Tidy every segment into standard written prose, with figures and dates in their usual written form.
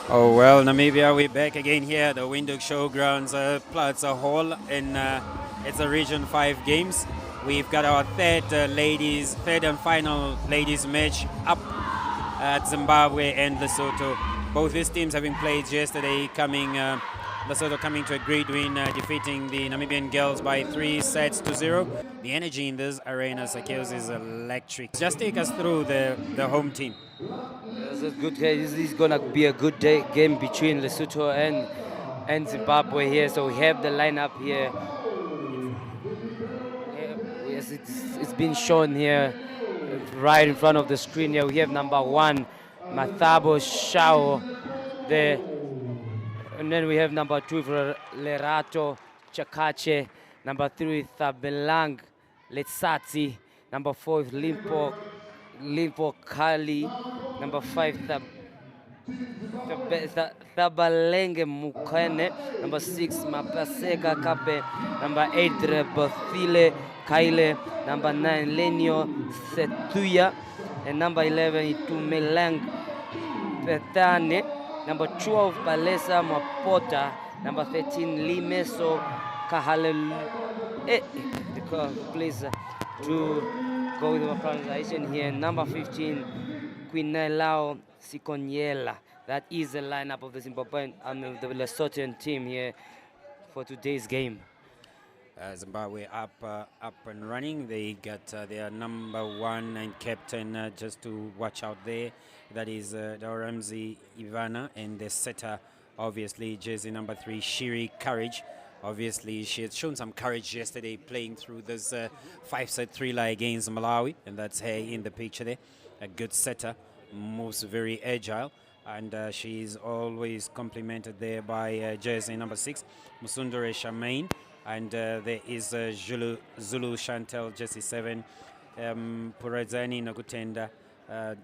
Oh well, Namibia, we're back again here at the Windhoek Showgrounds Plaza Hall in it's a Region 5 games. We've got our third and final ladies match up at Zimbabwe and Lesotho. Both these teams having played yesterday, Lesotho coming to a great win, defeating the Namibian girls by 3 sets to 0. The energy in this arena, Sakels, is electric. Just take us through the home team. It's a good game. This is gonna be a good game between Lesotho and Zimbabwe here. So we have the lineup here. Yes, it's been shown here, right in front of the screen here. We have number 1, Mathabo Shao there, and then we have number 2 for Lerato Chakache, number 3 Thabelang Letsatsi, number 4 Limpo Kali, number 5 Thabalenge Mukene, number 6 Mapaseka Kape, number 8 Rebothile Kaile, number 9 Lenio Setuya, and number 11 Itumelang Petane, number 12 Palesa Mapota, number 13 Limeso Kahalelu. Please to go with my pronunciation here. Number 15 Quinelao Sikonyela. That is the lineup of the Zimbabwean and the Lesotho team here for today's game. Zimbabwe up and running. They got their number 1 and captain just to watch out there. That is Ramsey Ivana, and the setter, obviously, jersey number 3, Shiri Courage. Obviously, she had shown some courage yesterday playing through this 5-set thriller against Malawi, and that's her in the picture there. A good setter, moves very agile, and she's always complimented there by jersey number 6, Musundere Shamain. And there is Zulu Chantel, jersey 7, Purazani Nagutenda,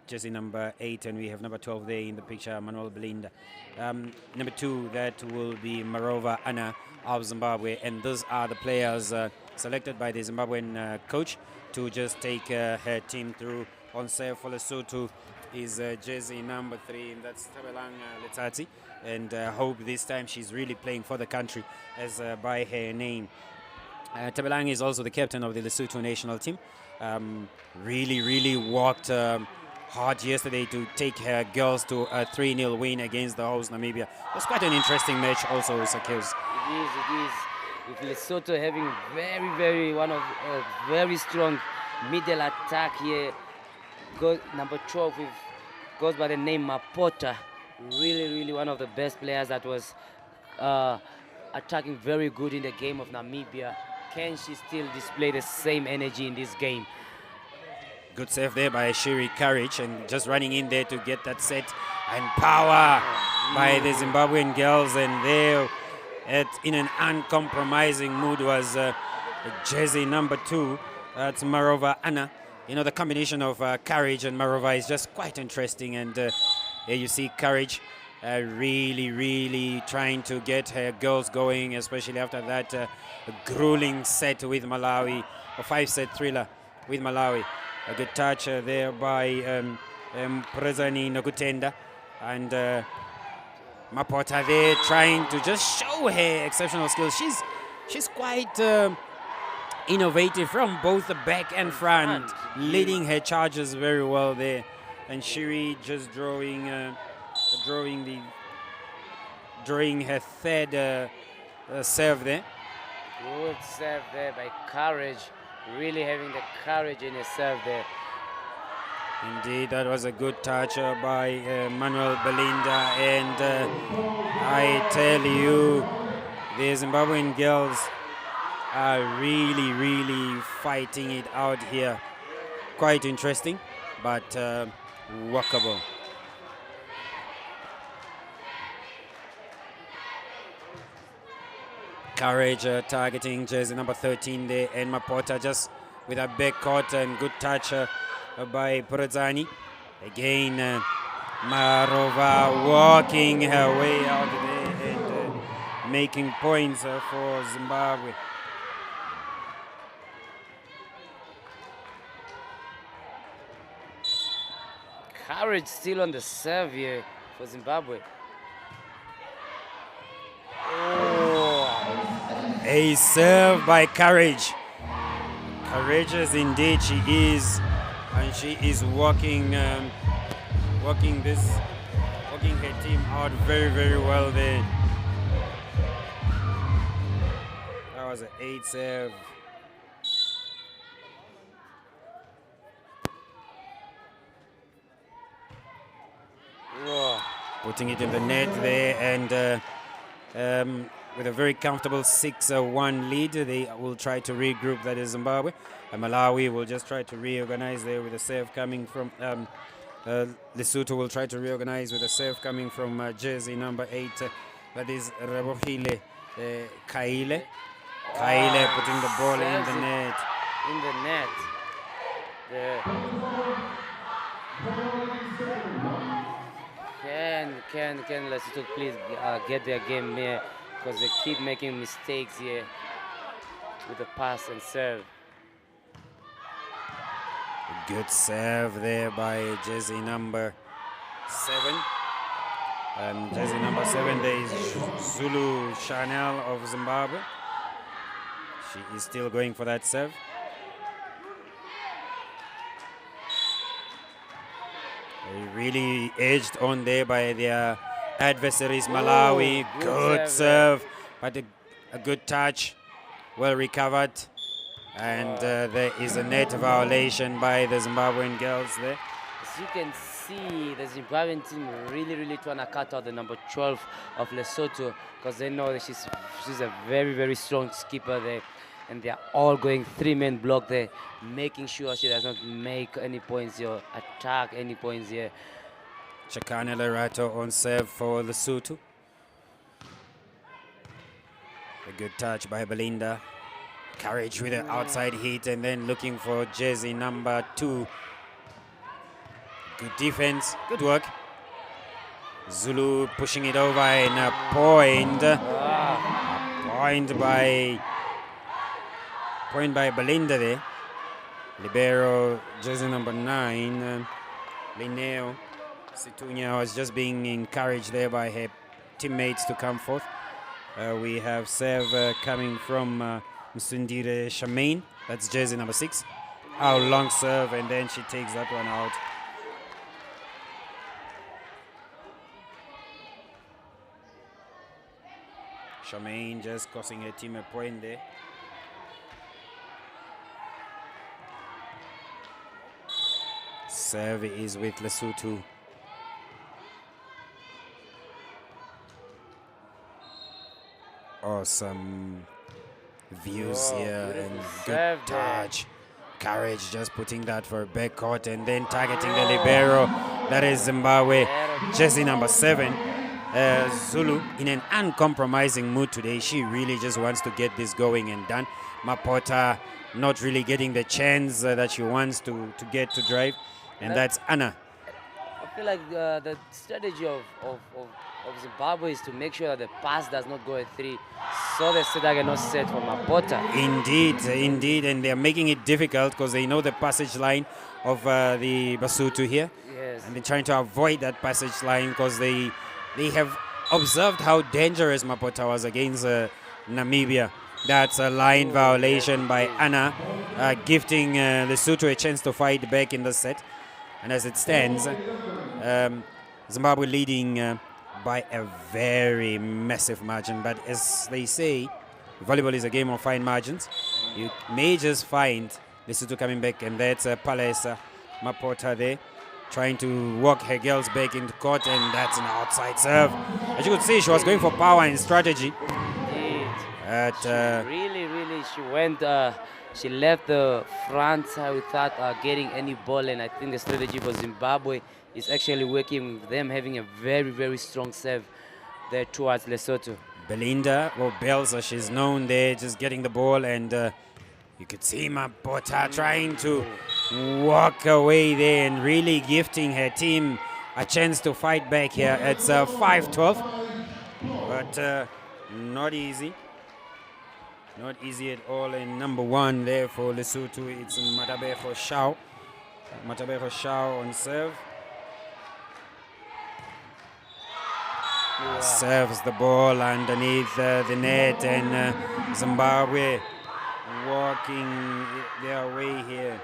jersey number 8, and we have number 12 there in the picture, Manuel Belinda. Number 2, that will be Marova Anna of Zimbabwe, and those are the players selected by the Zimbabwean coach to just take her team through. On sale for Lesotho is jersey number 3, and that's Tabelang Letsatsi, and hope this time she's really playing for the country as by her name. Tabelang is also the captain of the Lesotho national team. Really worked hard yesterday to take her girls to a 3-0 win against the host Namibia. It was quite an interesting match also, Sakils. It is. With Lesotho having very one of very strong middle attack here. Number 12 goes by the name Mapota. Really one of the best players that was attacking very good in the game of Namibia. Can she still display the same energy in this game? Good save there by Shiri Courage, and just running in there to get that set, and power by the Zimbabwean girls, and there in an uncompromising mood was jersey number 2, that's Marova Anna. You know, the combination of Courage and Marova is just quite interesting, and here you see Courage really trying to get her girls going, especially after that grueling set with Malawi, a 5-set thriller with Malawi. A good touch there by Prezani Nogutenda, and Mapota there trying to just show her exceptional skills. She's quite innovative from both the back and front, leading her charges very well there. And Shiri just drawing her third serve there. Good serve there by Courage. Really having the courage in his serve there. Indeed, that was a good touch by Manuel Belinda, and I tell you, the Zimbabwean girls are really fighting it out here. Quite interesting, but workable. Courage targeting jersey number 13 there, and Mapota just with a back court and good touch by Purazani. Again, Marova walking her way out there and making points for Zimbabwe. Courage still on the serve here for Zimbabwe. A serve by Courage. Courageous indeed she is, and she is working her team out very, very well there. That was an 8 serve. Whoa. Putting it in the net there, and with a very comfortable 6-1 lead, they will try to regroup. That is Zimbabwe. And Malawi will just try to reorganize there with a serve coming from Lesotho will try to reorganize with a serve coming from jersey number 8. That is Rebohile Kaile. Kaile putting the ball in the net. In the net. Can Lesotho please get their game here, because they keep making mistakes here with the pass and serve. A good serve there by jersey number 7. Jersey number 7 there is Zulu Chanel of Zimbabwe. She is still going for that serve. They really edged on there by their adversaries, Malawi. Good serve, but a good touch, well recovered. And there is a net violation by the Zimbabwean girls there. As you can see, the Zimbabwean team really trying to cut out the number 12 of Lesotho, because they know that she's a very, very strong skipper there. And they are all going 3-man block there, making sure she does not make any points here, attack any points here. Chakane Lerato on serve for Lesotho. A good touch by Belinda. Courage with an outside hit, and then looking for jersey number 2. Good defense, good work. Zulu pushing it over, and a point. Point by Belinda there. Libero, jersey number 9. Linneo Situnya was just being encouraged there by her teammates to come forth. We have serve coming from Msundire Shamaine. That's jersey number 6. Our long serve, and then she takes that one out. Shamaine just costing her team a point there. Serve is with Lesotho. Awesome views here, and good touch. Courage just putting that for a backcourt, and then targeting the libero. That is Zimbabwe, jersey number 7. Zulu in an uncompromising mood today. She really just wants to get this going and done. Mapota not really getting the chance that she wants to get to drive. And that's Anna. I feel like the strategy of Zimbabwe is to make sure that the pass does not go at 3, so the set cannot set for Mapota. Indeed, and they're making it difficult because they know the passage line of the Basotho here. Yes. And they're trying to avoid that passage line because they have observed how dangerous Mapota was against Namibia. That's a line violation by Anna, gifting Lesotho a chance to fight back in the set. And as it stands, Zimbabwe leading by a very massive margin. But as they say, volleyball is a game of fine margins. You may just find Lesotho coming back, and that's Palesa Mapota there, trying to walk her girls back into court, and that's an outside serve. As you could see, she was going for power and strategy. Indeed. At, she went, she left the front without getting any ball, and I think the strategy for Zimbabwe is actually working with them having a very, very strong serve there towards Lesotho. Belinda, or Bells as she's known there, just getting the ball, and you could see Mapota trying to walk away there and really gifting her team a chance to fight back here. It's 5-12, but not easy. Not easy at all. And number 1 there for Lesotho, it's Matabeho Shao. Matabeho Shao on serve. serves the ball underneath the net, and Zimbabwe walking their way here.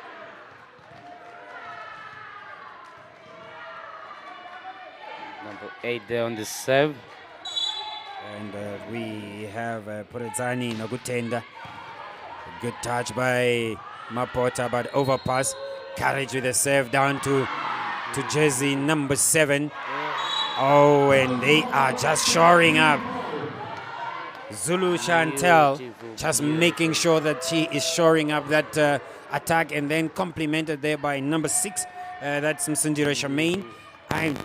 Number 8 there on the serve. And we have Purezani Nogutenda. A good touch by Mapota, but overpass. Courage with a serve down to jersey number 7. Oh, and they are just shoring up. Zulu Chantel just making sure that she is shoring up that attack, and then complemented there by number 6. That's Msindira Shamaine. I'm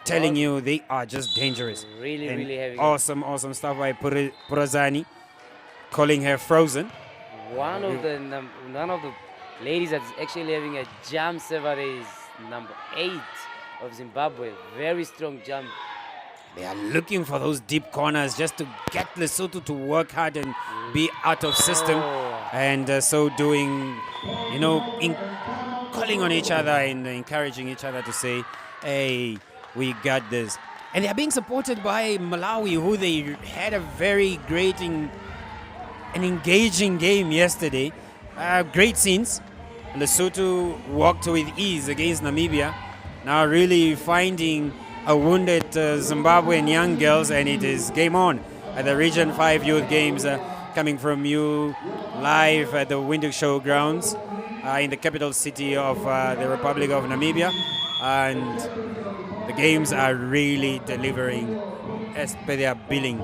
telling you, they are just dangerous. Really heavy. Awesome stuff by Purazani, calling her frozen. One of the ladies that's actually having a jump server is number 8 of Zimbabwe. Very strong jump. They are looking for those deep corners just to get Lesotho to work hard and be out of system. And so doing, calling on each other and encouraging each other to say, hey, we got this. And they are being supported by Malawi, who they had a very great and engaging game yesterday. Great scenes. Lesotho walked with ease against Namibia. Now really finding a wounded Zimbabwean young girls, and it is game on at the Region 5 Youth Games, coming from you live at the Windhoek Showgrounds in the capital city of the Republic of Namibia. And the games are really delivering as per their billing.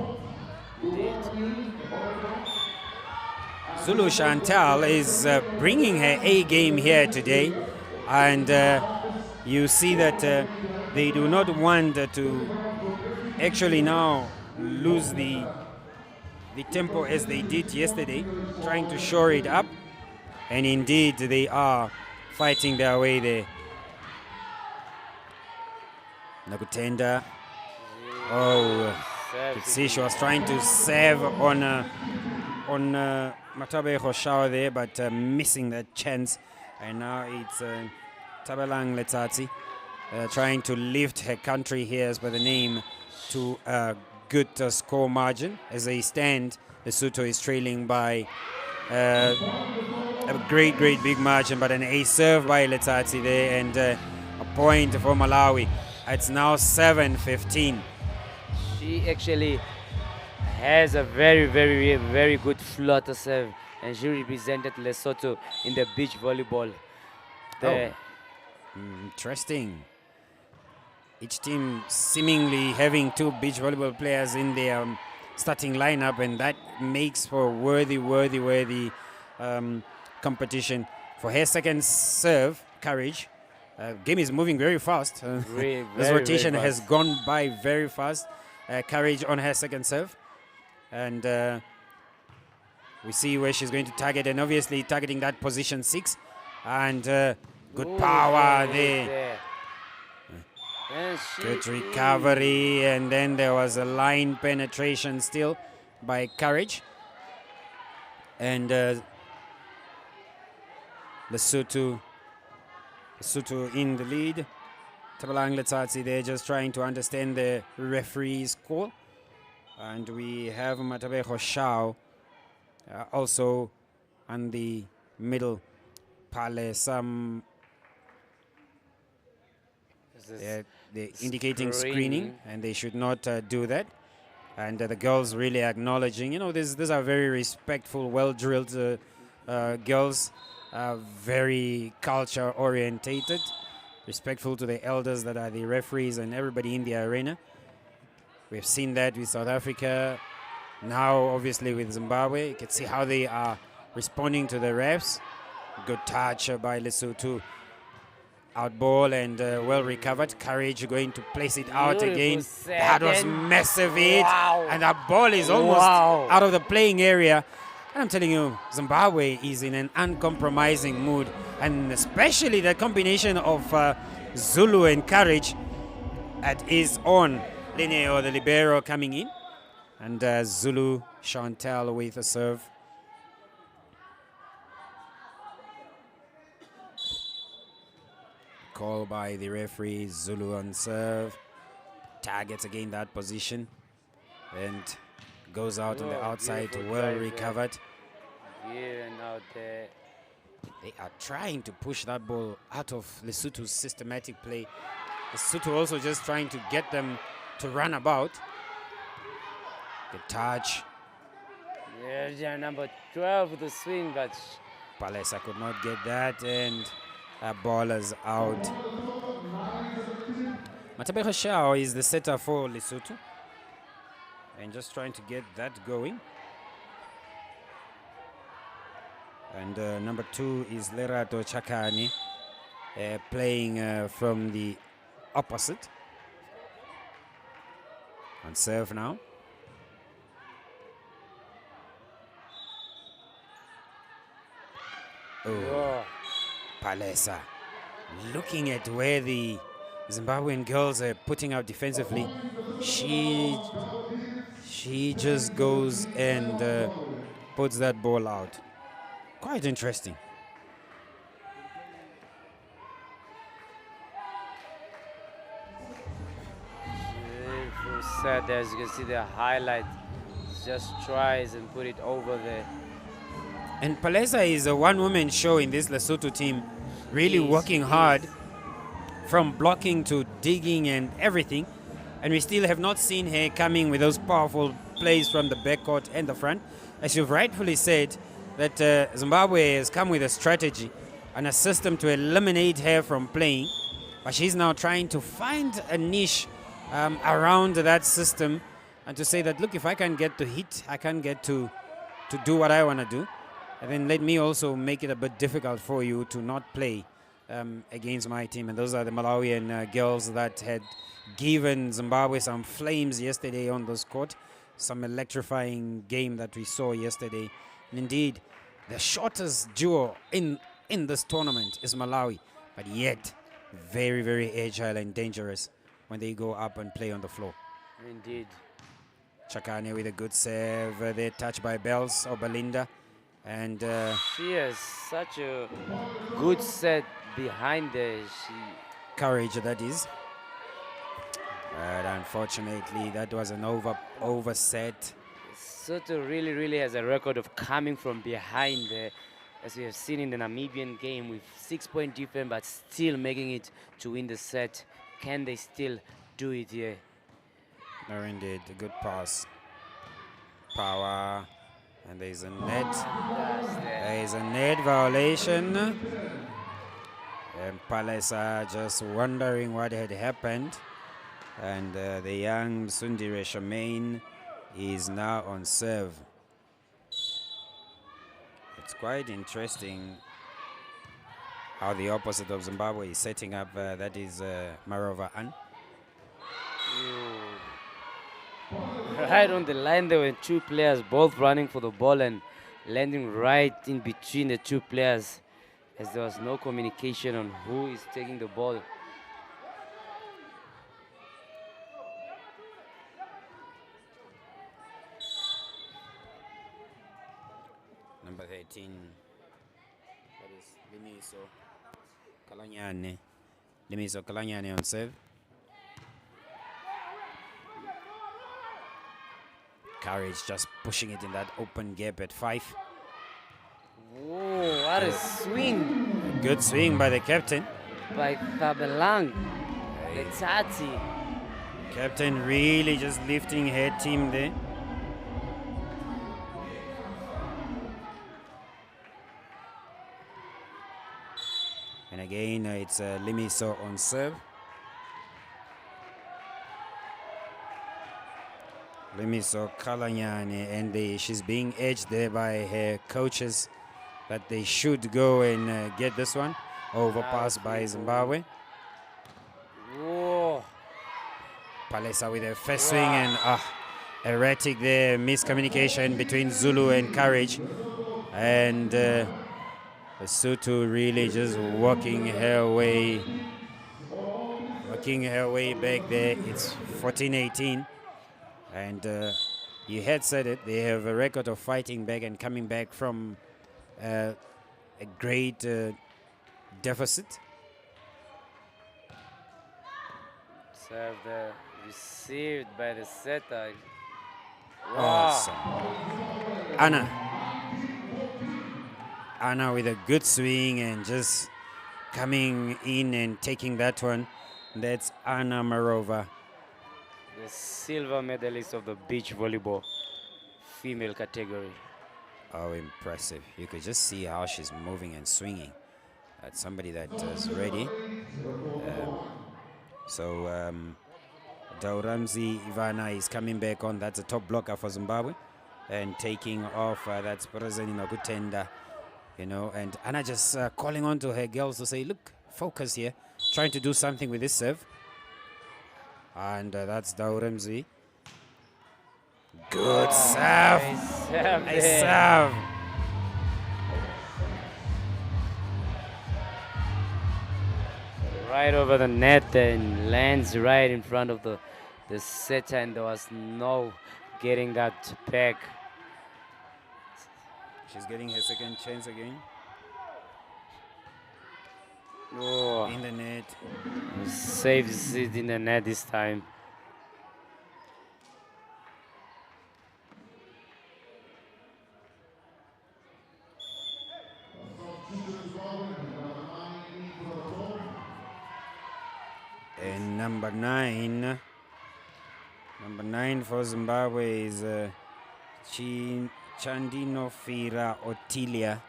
Zulu Chantal is bringing her A game here today, and you see that they do not want to actually now lose the tempo as they did yesterday, trying to shore it up, and indeed they are fighting their way there. Nagutenda. Oh, you could see she was trying to serve on Matabe Hoshao there, but missing that chance. And now it's Tabelang Letsatsi trying to lift her country here as by the name to a good score margin. As they stand, Lesotho is trailing by a great big margin, but an ace serve by Letsatsi there, and a point for Malawi. It's now 7-15. She actually has a very good flutter serve, and she represented Lesotho in the beach volleyball. Interesting. Each team seemingly having 2 beach volleyball players in their starting lineup, and that makes for worthy competition. For her second serve, Courage. Game is moving very fast. This rotation has gone by very fast. Courage on her second serve. And we see where she's going to target, and obviously targeting that position 6. And good power there. Good recovery, and then there was a line penetration still by Courage. And Lesotho in the lead. Tabalang Letsatsi there just trying to understand the referee's call. And we have Matabe Hoshao also on the middle. Pale some they're indicating screening, and they should not do that. And the girls really acknowledging, these are very respectful, well-drilled girls. Very culture orientated, respectful to the elders that are the referees and everybody in the arena. We've seen that with South Africa, now obviously with Zimbabwe. You can see how they are responding to the refs. Good touch by Lesotho. Out ball, and well recovered. Courage going to place it out again. That was massive hit. Wow. And that ball is almost out of the playing area. And I'm telling you, Zimbabwe is in an uncompromising mood, and especially the combination of Zulu and Courage at is on. Lineo, the libero, coming in, and Zulu Chantal with a serve. Call by the referee. Zulu on serve. Targets again that position. and goes out on the Oh, outside, beautiful well drive there. recovered. Here and out there. They are trying to push that ball out of Lesotho's systematic play. Lesotho also just trying to get them to run about. Good touch. Yeah, number 12 with the swing, but Palesa could not get that, and a ball is out. Matabeka Shao is the setter for Lesotho, and just trying to get that going. And number 2 is Lerato Chakani, playing from the opposite. On serve now. Oh, Palesa. Looking at where the Zimbabwean girls are putting out defensively, she just goes and puts that ball out. Quite interesting. beautiful set there. As you can see, the highlight just tries and put it over there. And Palesa is a one-woman show in this Lesotho team, really working hard from blocking to digging and everything. And we still have not seen her coming with those powerful plays from the backcourt and the front. As you've rightfully said, that Zimbabwe has come with a strategy and a system to eliminate her from playing. But she's now trying to find a niche around that system and to say that, look, if I can get to hit, I can get to do what I want to do. And then let me also make it a bit difficult for you to not play against my team. And those are the Malawian girls that had given Zimbabwe some flames yesterday on this court. Some electrifying game that we saw yesterday. And indeed, the shortest duo in this tournament is Malawi, but yet very, very agile and dangerous when they go up and play on the floor. Indeed. Chakane with a good serve. They're touched by Bells or Belinda. And she has such a good set behind her. Courage, that is. But unfortunately, that was an overset. Soto really has a record of coming from behind there, as we have seen in the Namibian game with 6-point difference, but still making it to win the set. Can they still do it here? No, indeed. A good pass. Power. And there's a net. There is a net violation. And Palesa just wondering what had happened. And the young Sundire Shamaine is now on serve. It's quite interesting how the opposite of Zimbabwe is setting up. That is Marova Ann. Right on the line, there were two players both running for the ball and landing right in between the two players, as there was no communication on who is taking the ball. Number 13, that is Limiso Kalanyane. Limiso Kalanyane on serve. Courage just pushing it in that open gap at 5. Whoa, what a swing! Good swing by the captain. By Tabelang, Letati. Captain really just lifting her team there. And again, it's Limiso on serve. Limiso Kalanyane, and she's being edged there by her coaches that they should go and get this one. Overpass by Zimbabwe. Whoa. Palesa with a first swing and erratic there, miscommunication between Zulu and Courage. And Lesotho really just working her way back there. It's 14-18. And you had said it, they have a record of fighting back and coming back from a great deficit. Serve there, received by the setter. Awesome. Anna with a good swing and just coming in and taking that one. That's Anna Marova. The silver medalist of the beach volleyball female category. Oh, impressive. You could just see how she's moving and swinging. That's somebody that is ready. Dauramzi Ivana is coming back on. That's a top blocker for Zimbabwe. And taking off, that's President Nagutenda. And Anna just calling on to her girls to say, look, focus here. Trying to do something with this serve. And that's Dauramzi. Good serve. Nice serve. Right over the net and lands right in front of the setter, and there was no getting that back. She's getting her second chance again. Oh, in the net. Saves it in the net this time. And number nine for Zimbabwe is Chandinofira Otilia.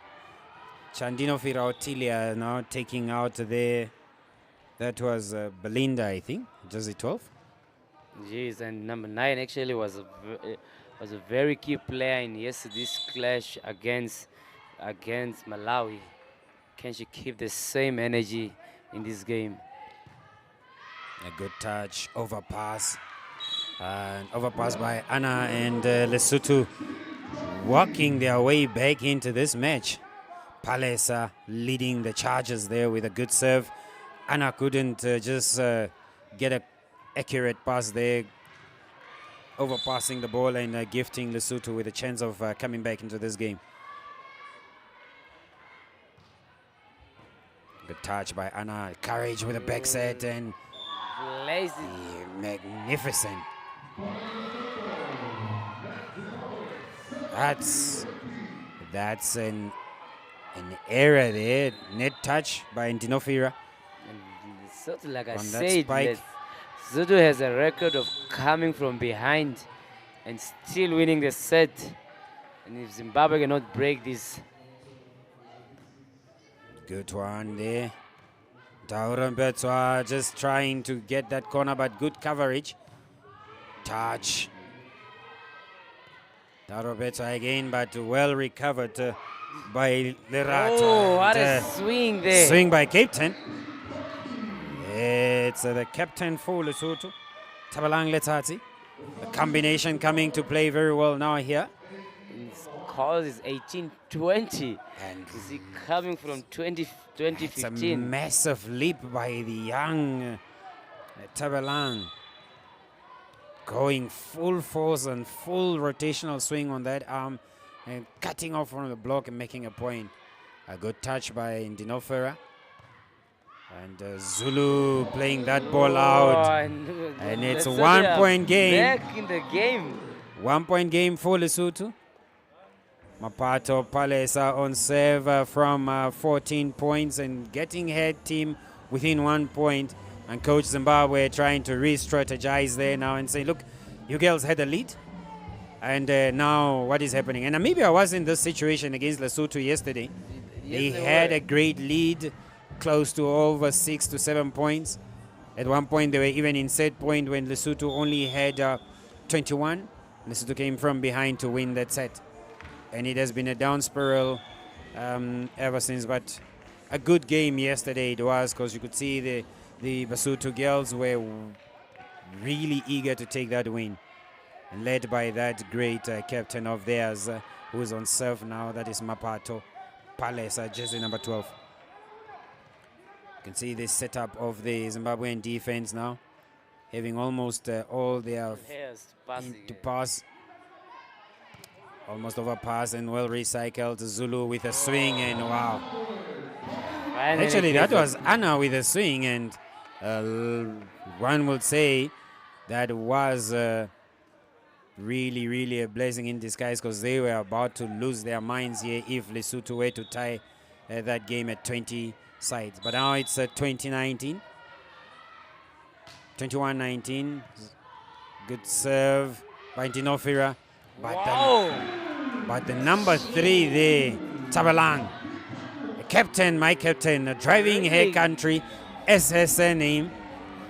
Chandinofira Otilia now taking out there. That was Belinda, I think, Jersey 12. Jeez, and number 9 actually was a very key player in yesterday's clash against Malawi. Can she keep the same energy in this game? A good touch, overpass. Overpass by Anna, and Lesotho walking their way back into this match. Palesa leading the charges there with a good serve. Anna couldn't just get an accurate pass there, overpassing the ball and gifting Lesotho with a chance of coming back into this game. Good touch by Anna. Courage with a back set and lazy. Magnificent. That's an error there. Net touch by Ndinofira. And sort of like I said, Lesotho has a record of coming from behind and still winning the set. And if Zimbabwe cannot break this. Good one there. Daurambetswa just trying to get that corner, but good coverage. Touch. Daurambetswa again, but well recovered by Lerato. Oh, what a swing there. Swing by captain. It's the captain for Lesotho, Tabalang Letsatsi. The combination coming to play very well now here. His cause is 18-20. And is he coming from 2015? It's a massive leap by the young Tabalang. Going full force and full rotational swing on that arm and cutting off from the block and making a point. A good touch by Ndinofera. And Zulu playing that ball out. And it's a 1 point game. Back in the game. 1 point game for Lesotho. Mapato Palesa on serve from 14 points and getting head team within 1 point. And Coach Zimbabwe trying to re-strategize there now and say, look, you girls had a lead. And now what is happening? And Namibia was in this situation against Lesotho yesterday. They had a great lead, close to over 6 to 7 points. At one point, they were even in set point when Lesotho only had 21. Lesotho came from behind to win that set. And it has been a down spiral ever since. But a good game yesterday it was, because you could see the Lesotho girls were really eager to take that win. And led by that great captain of theirs who's on serve now. That is Mapato Palesa, jersey number 12. You can see this setup of the Zimbabwean defense now, having almost all their to pass. Almost overpass and well recycled. Zulu with a swing, and wow. Actually, that was Anna with a swing, and one would say that was really a blessing in disguise, because they were about to lose their minds here if Lesotho were to tie that game at 20 sides. But now it's 2019. 21-19. Good serve by Dinofira. But the number 3 there, Tabalang, captain, my captain, driving her country as her surname.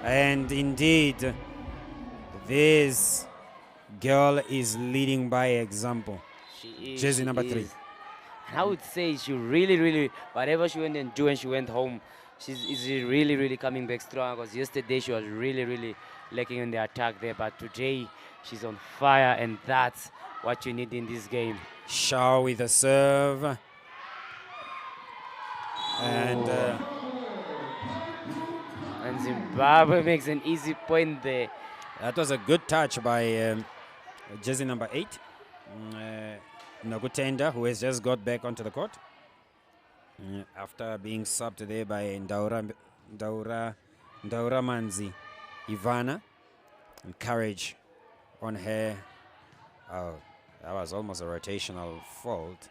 And indeed, this girl is leading by example. She is. Jersey number 3. I would say she really, whatever she went and do when she went home, she's really coming back strong, because yesterday she was really lacking in the attack there. But today, she's on fire, and that's what you need in this game. Shaw with a serve. And Zimbabwe makes an easy point there. that was a good touch by jersey number 8, Nokutenda, who has just got back onto the court after being subbed there by Ndaura Manzi, Ivana, and Courage on her. Oh, that was almost a rotational fault.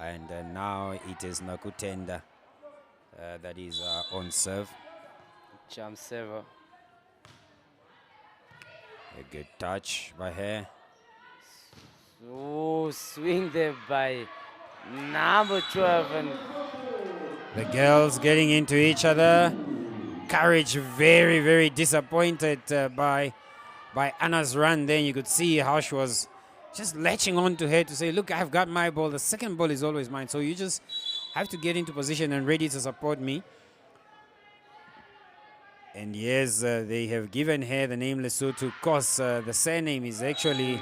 And now it is Nokutenda that is on serve. Jump server. A good touch by her. Oh, swing there by number 12. And the girls getting into each other. Courage very disappointed by Anna's run. Then you could see how she was just latching on to her to say, look, I've got my ball. The second ball is always mine. So you just have to get into position and ready to support me. And yes, they have given her the name Lesotho because the surname is actually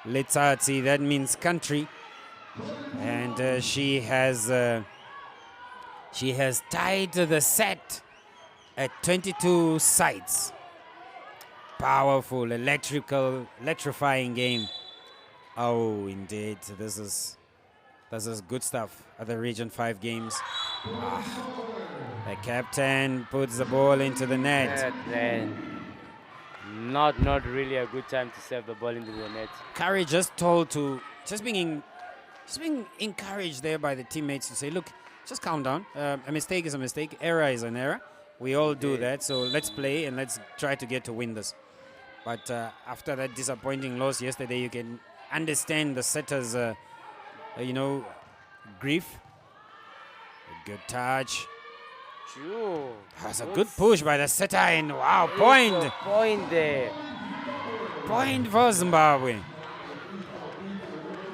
Letsatsi. That means country. And she has tied the set at 22 sides. Powerful, electrifying game. Oh, indeed, this is good stuff at the Region 5 games. The captain puts the ball into the net. Not really a good time to serve the ball into the net. Curry just being encouraged there by the teammates to say, look, just calm down. A mistake is a mistake. Error is an error. We all do that. So let's play and let's try to get to win this. But after that disappointing loss yesterday, you can understand the setters, grief. A good touch. That's a good push by the setter, and wow, point. Point there. Point for Zimbabwe.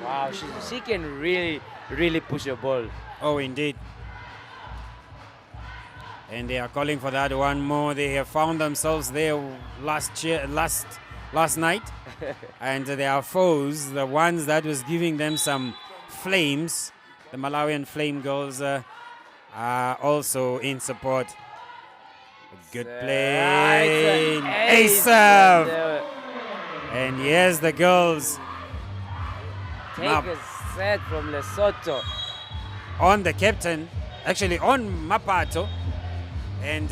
Wow, she can really push the ball. Oh, indeed. And they are calling for that one more. They have found themselves there last night. And their foes, the ones that was giving them some flames, the Malawian Flame Girls, are also in support. A good play. Ace serve. And yes, the girls take a set from Lesotho. On the captain, actually on Mapato. And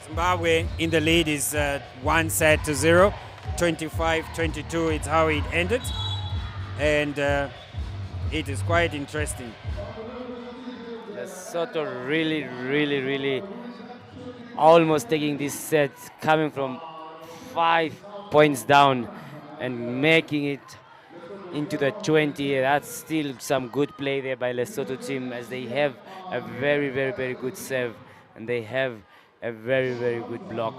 Zimbabwe in the lead is 1-0. 25-22, it's how it ended. And it is quite interesting. Lesotho really almost taking this set, coming from 5 points down and making it into the 20. That's still some good play there by Lesotho team, as they have a very good serve and they have a very good block.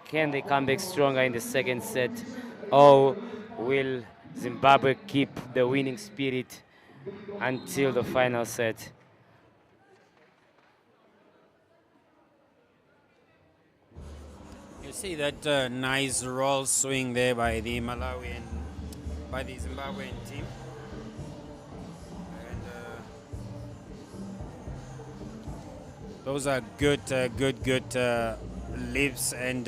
Can they come back stronger in the second set, or will Zimbabwe keep the winning spirit until the final set? You see that nice roll swing there by the Zimbabwean team. And those are good leaps and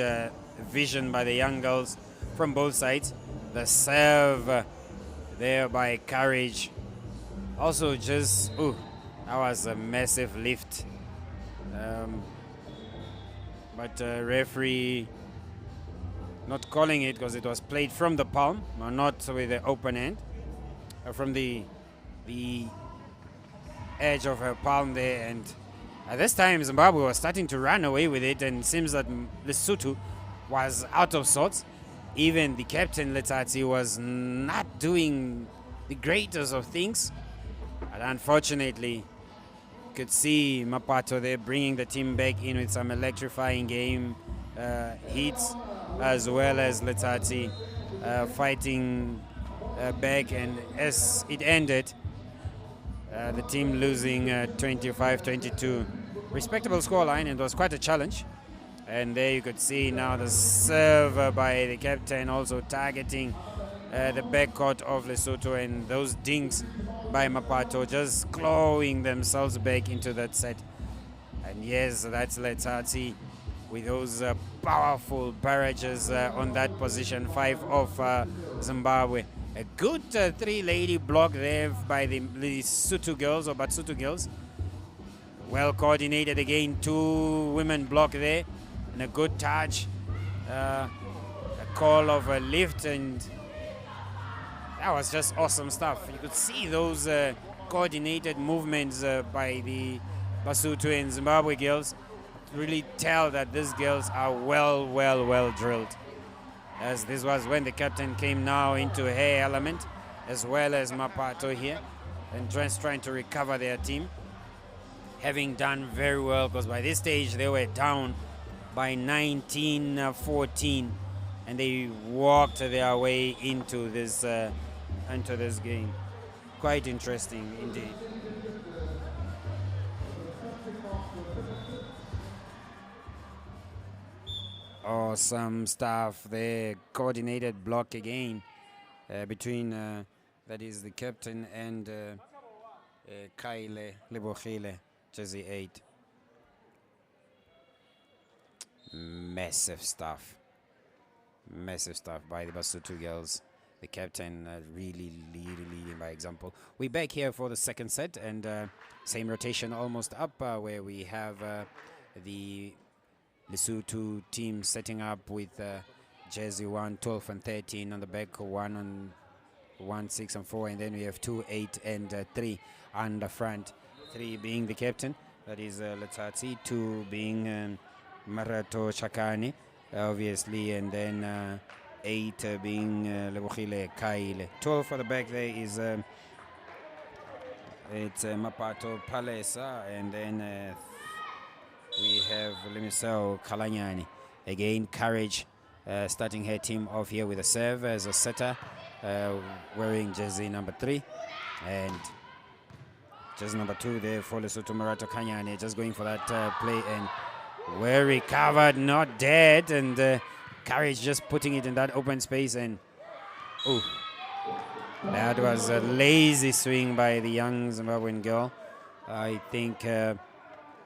vision by the young girls from both sides. The serve there by Courage. Also just, that was a massive lift. But referee not calling it because it was played from the palm, not with the open end, from the edge of her palm there. And at this time, Zimbabwe was starting to run away with it, and it seems that Lesotho was out of sorts. Even the captain, Letsatsi, was not doing the greatest of things. And unfortunately, you could see Mapato there bringing the team back in with some electrifying game hits, as well as Letsatsi fighting back. And as it ended, the team losing 25-22. Respectable scoreline, and it was quite a challenge. And there you could see now the serve by the captain also targeting the backcourt of Lesotho, and those dinks by Mapato just clawing themselves back into that set. And yes, that's Letsatsi with those powerful barrages on that position 5 of Zimbabwe. A good three-lady block there by the Lesotho girls, or Batsutu girls. Well coordinated again, 2 women block there, and a good touch. A call of a lift, and that was just awesome stuff. You could see those coordinated movements by the Basotho and Zimbabwe girls. Really tell that these girls are well drilled. As this was when the captain came now into her element, as well as Mapato here, and just trying to recover their team. Having done very well, because by this stage they were down by 19-14, and they walked their way into this game. Quite interesting indeed. Awesome stuff there. Coordinated block again between that is the captain and Kaile Lebohile, jersey 8. Massive stuff by the Basotho girls. The captain really leading by example. We're back here for the second set, and same rotation almost up where we have the Lesotho team setting up with jersey 1, 12 and 13 on the back, 1 on 1, 6 and 4, and then we have 2, 8 and 3 on the front. 3 being the captain, that is Letsatsi, 2 being Marato Chakane, obviously, and then 8 being Lebohile Kaile. 12 for the back there is it's Mapato Palesa, and then we have Lemisao Kalanyani. Again, Courage starting her team off here with a serve as a setter, wearing jersey number 3, and jersey number 2 there for Lesotho Marato Kanyane, just going for that play, and well recovered, not dead, and Courage just putting it in that open space, and oh, that was a lazy swing by the young Zimbabwean girl. I think that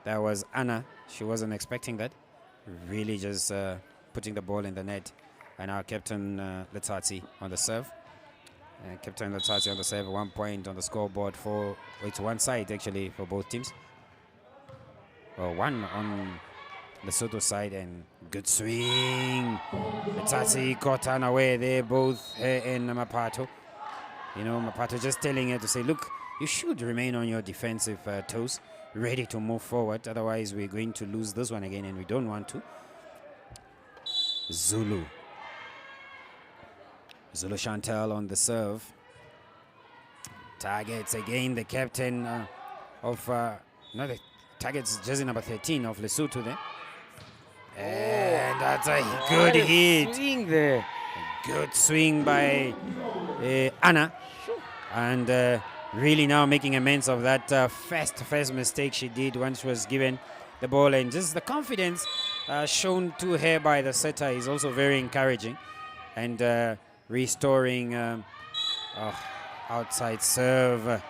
was Anna. She wasn't expecting that. Really just putting the ball in the net. And our captain Letsatsi on the serve. Captain Letsatsi on the serve, 1 point on the scoreboard for, it's one side actually for both teams. Well, 1 on Lesotho side, and good swing. Letsatsi caught unaware there, both her and Mapato. You know, Mapato just telling her to say, look, you should remain on your defensive toes, ready to move forward. Otherwise, we're going to lose this one again, and we don't want to. Zulu Chantel on the serve. Targets again the captain of, no, the targets jersey number 13 of Lesotho there. And that's a good hit. Swing there. Good swing by Anna. And really now making amends of that first mistake she did once she was given the ball. And just the confidence shown to her by the setter is also very encouraging. And restoring outside serve.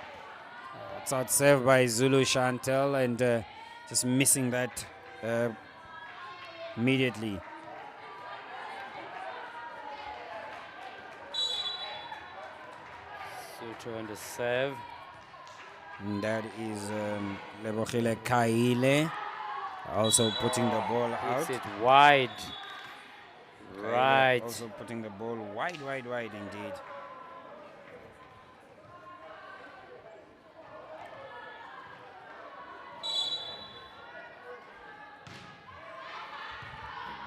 Outside serve by Zulu Chantel, and just missing that immediately. Suto on the serve. And that is Lebohile Kaile also putting the ball out. Puts it wide. Right. Also putting the ball wide indeed.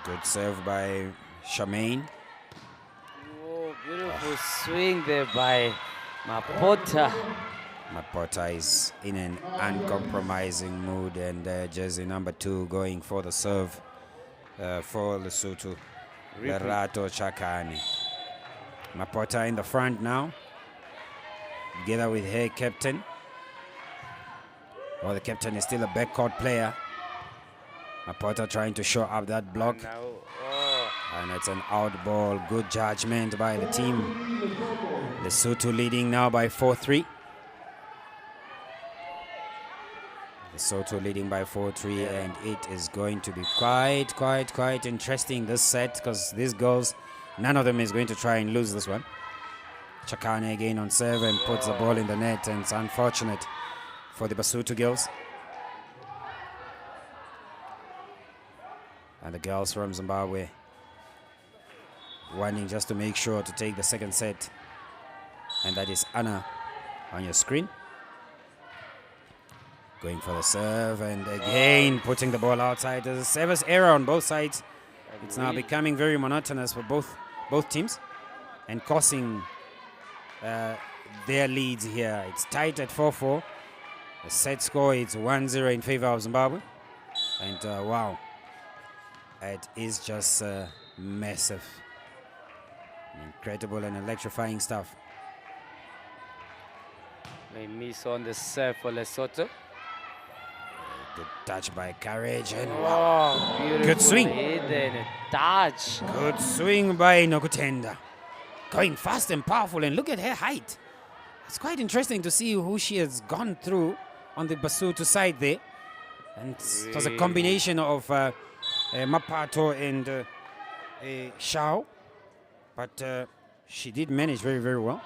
Good serve by Charmaine. Oh, beautiful swing there by Mapota. Mapota is in an uncompromising mood, and jersey number 2 going for the serve for Lesotho. Lerato Chakane. Mapota in the front now, together with her captain. The captain is still a backcourt player. Mapota trying to show up that block. And it's an out ball. Good judgment by the team. Lesotho leading now by 4-3. Lesotho leading by 4-3, and it is going to be quite interesting this set, because these girls, none of them is going to try and lose this one. Chakane again on serve and puts the ball in the net, and it's unfortunate for the Basotho girls. And the girls from Zimbabwe wanting just to make sure to take the second set. And that is Anna on your screen. Going for the serve, and again putting the ball outside. There's a service error on both sides. It's now becoming very monotonous for both teams, and causing their leads here. It's tight at 4-4. The set score is 1-0 in favor of Zimbabwe. And wow, it is just massive, incredible and electrifying stuff. They miss on the serve for Lesotho. Good touch by Courage, and wow, good swing. Hidden touch. Good swing by Nokutenda. Going fast and powerful, and look at her height. It's quite interesting to see who she has gone through on the Basotho side there. And it was a combination of Mapato and Shao, but she did manage very well.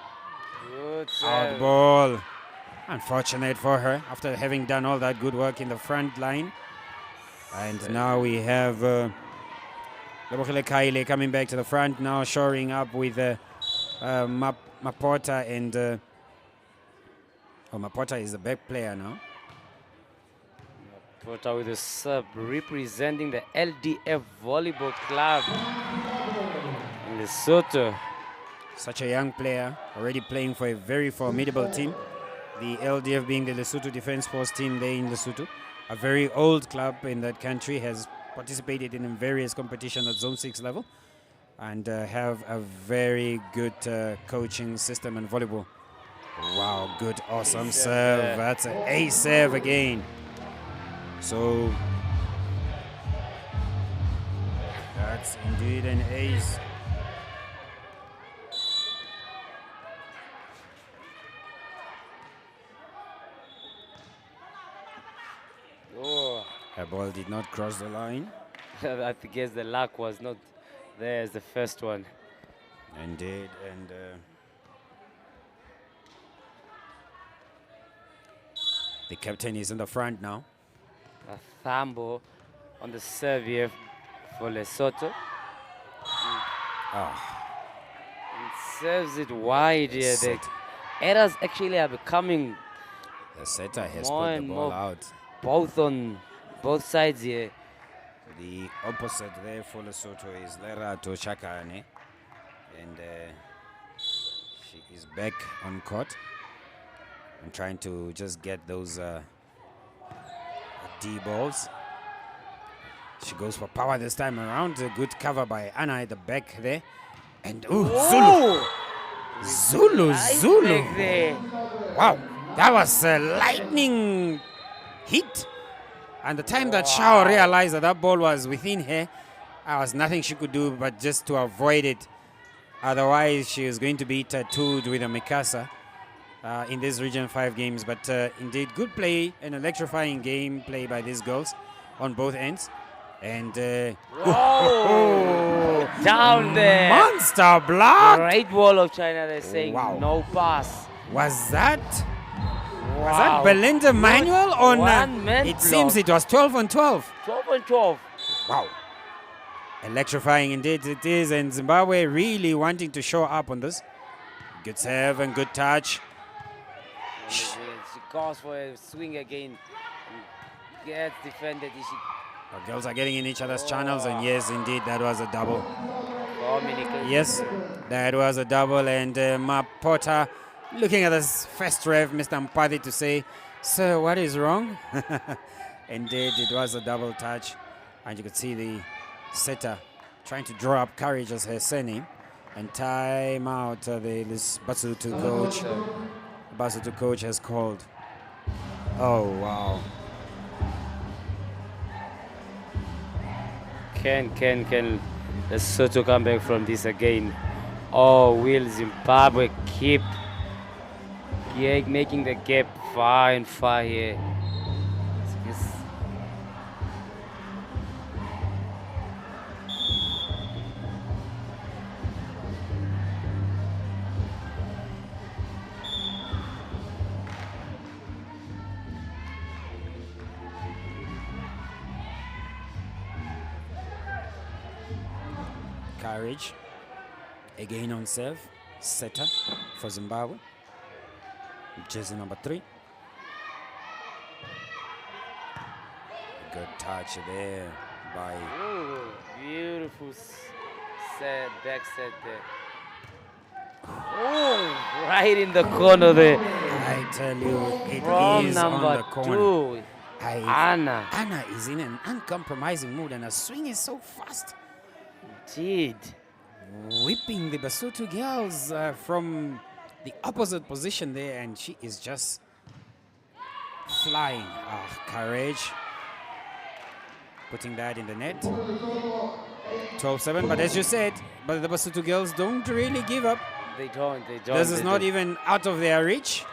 Good Out ball. Unfortunate for her after having done all that good work in the front line. And now we have Lebohile Kaile coming back to the front now, shoring up with Mapota, and Mapota is the back player now. Mapota with a sub representing the LDF Volleyball Club in Lesotho. Such a young player, already playing for a very formidable team. The LDF being the Lesotho Defence Force team there in Lesotho. A very old club in that country, has participated in various competitions at Zone 6 level, and have a very good coaching system in volleyball. Wow, good, awesome serve. That's an ace serve again. So that's indeed an ace. Her ball did not cross the line. I guess the luck was not there as the first one. Indeed, and the captain is in the front now. Thambo on the serve here for Lesotho. And serves it wide here. The errors actually are becoming the setter has more put the and ball more out. both on both sides here. The opposite there for Lesotho is Lerato Chakane, and she is back on court. I'm trying to just get those D balls. She goes for power this time around. A good cover by Anna at the back there. And Zulu. Wow, that was a lightning hit. And the time that Shao realized that that ball was within her, there was nothing she could do but just to avoid it. Otherwise, she was going to be tattooed with a Mikasa in these Region 5 games. But indeed, good play, an electrifying game play by these girls on both ends. And down there. Monster block. Great wall of China. They're saying no pass. Was that Belinda Manuel on? One man it block. Seems it was 12 on 12. 12 on 12. Wow. Electrifying indeed it is, and Zimbabwe really wanting to show up on this. Good serve and good touch. She goes for a swing again. Gets defended. The girls are getting in each other's channels, and yes, indeed, that was a double. Yes, that was a double, and Mapota looking at this first ref, Mr. Mpati, to say, "Sir, what is wrong?" Indeed, it was a double touch, and you could see the setter trying to draw up courage as her surname, and time out. This Basotho coach, Basotho coach has called. Oh wow! Can Lesotho come back from this again? Oh, will Zimbabwe keep making the gap far and far here? Courage again on serve, setter for Zimbabwe, jersey number 3. Good touch there by beautiful back set there. Oh, right in the corner there. I tell you, it From is number on the corner. 2, Anna. Anna is in an uncompromising mood, and her swing is so fast. Indeed. Whipping the Basotho girls from the opposite position there, and she is just flying. Courage. Putting that in the net. 12-7, but as you said, but the Basotho girls don't really give up. They don't. This is not even out of their reach.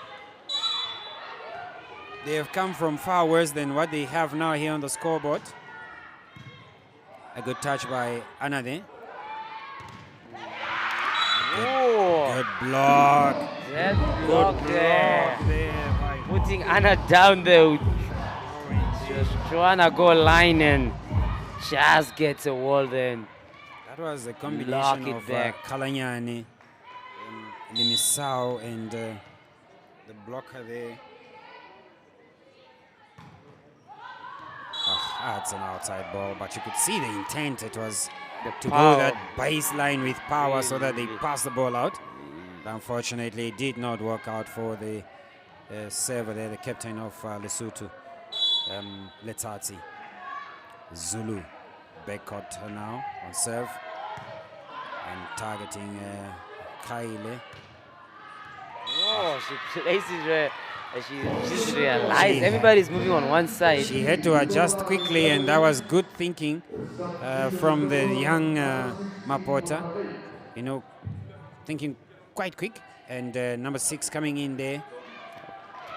They have come from far worse than what they have now here on the scoreboard. A good touch by Anna there. Good block. That block there. Putting Anna down there. Just trying to go line and just gets a wall then. That was a combination of Kalanyani, Limisao, and the blocker there. That's an outside ball, but you could see the intent. It was to go that baseline with power so that they pass the ball out. But unfortunately, it did not work out for the server there, the captain of Lesotho, Letsatsi. Zulu backcourt now on serve and targeting Kaile. Oh, she places it. She's realized everybody's moving on one side. She had to adjust quickly, and that was good thinking from the young Mapota. You know, thinking quite quick. And number 6 coming in there.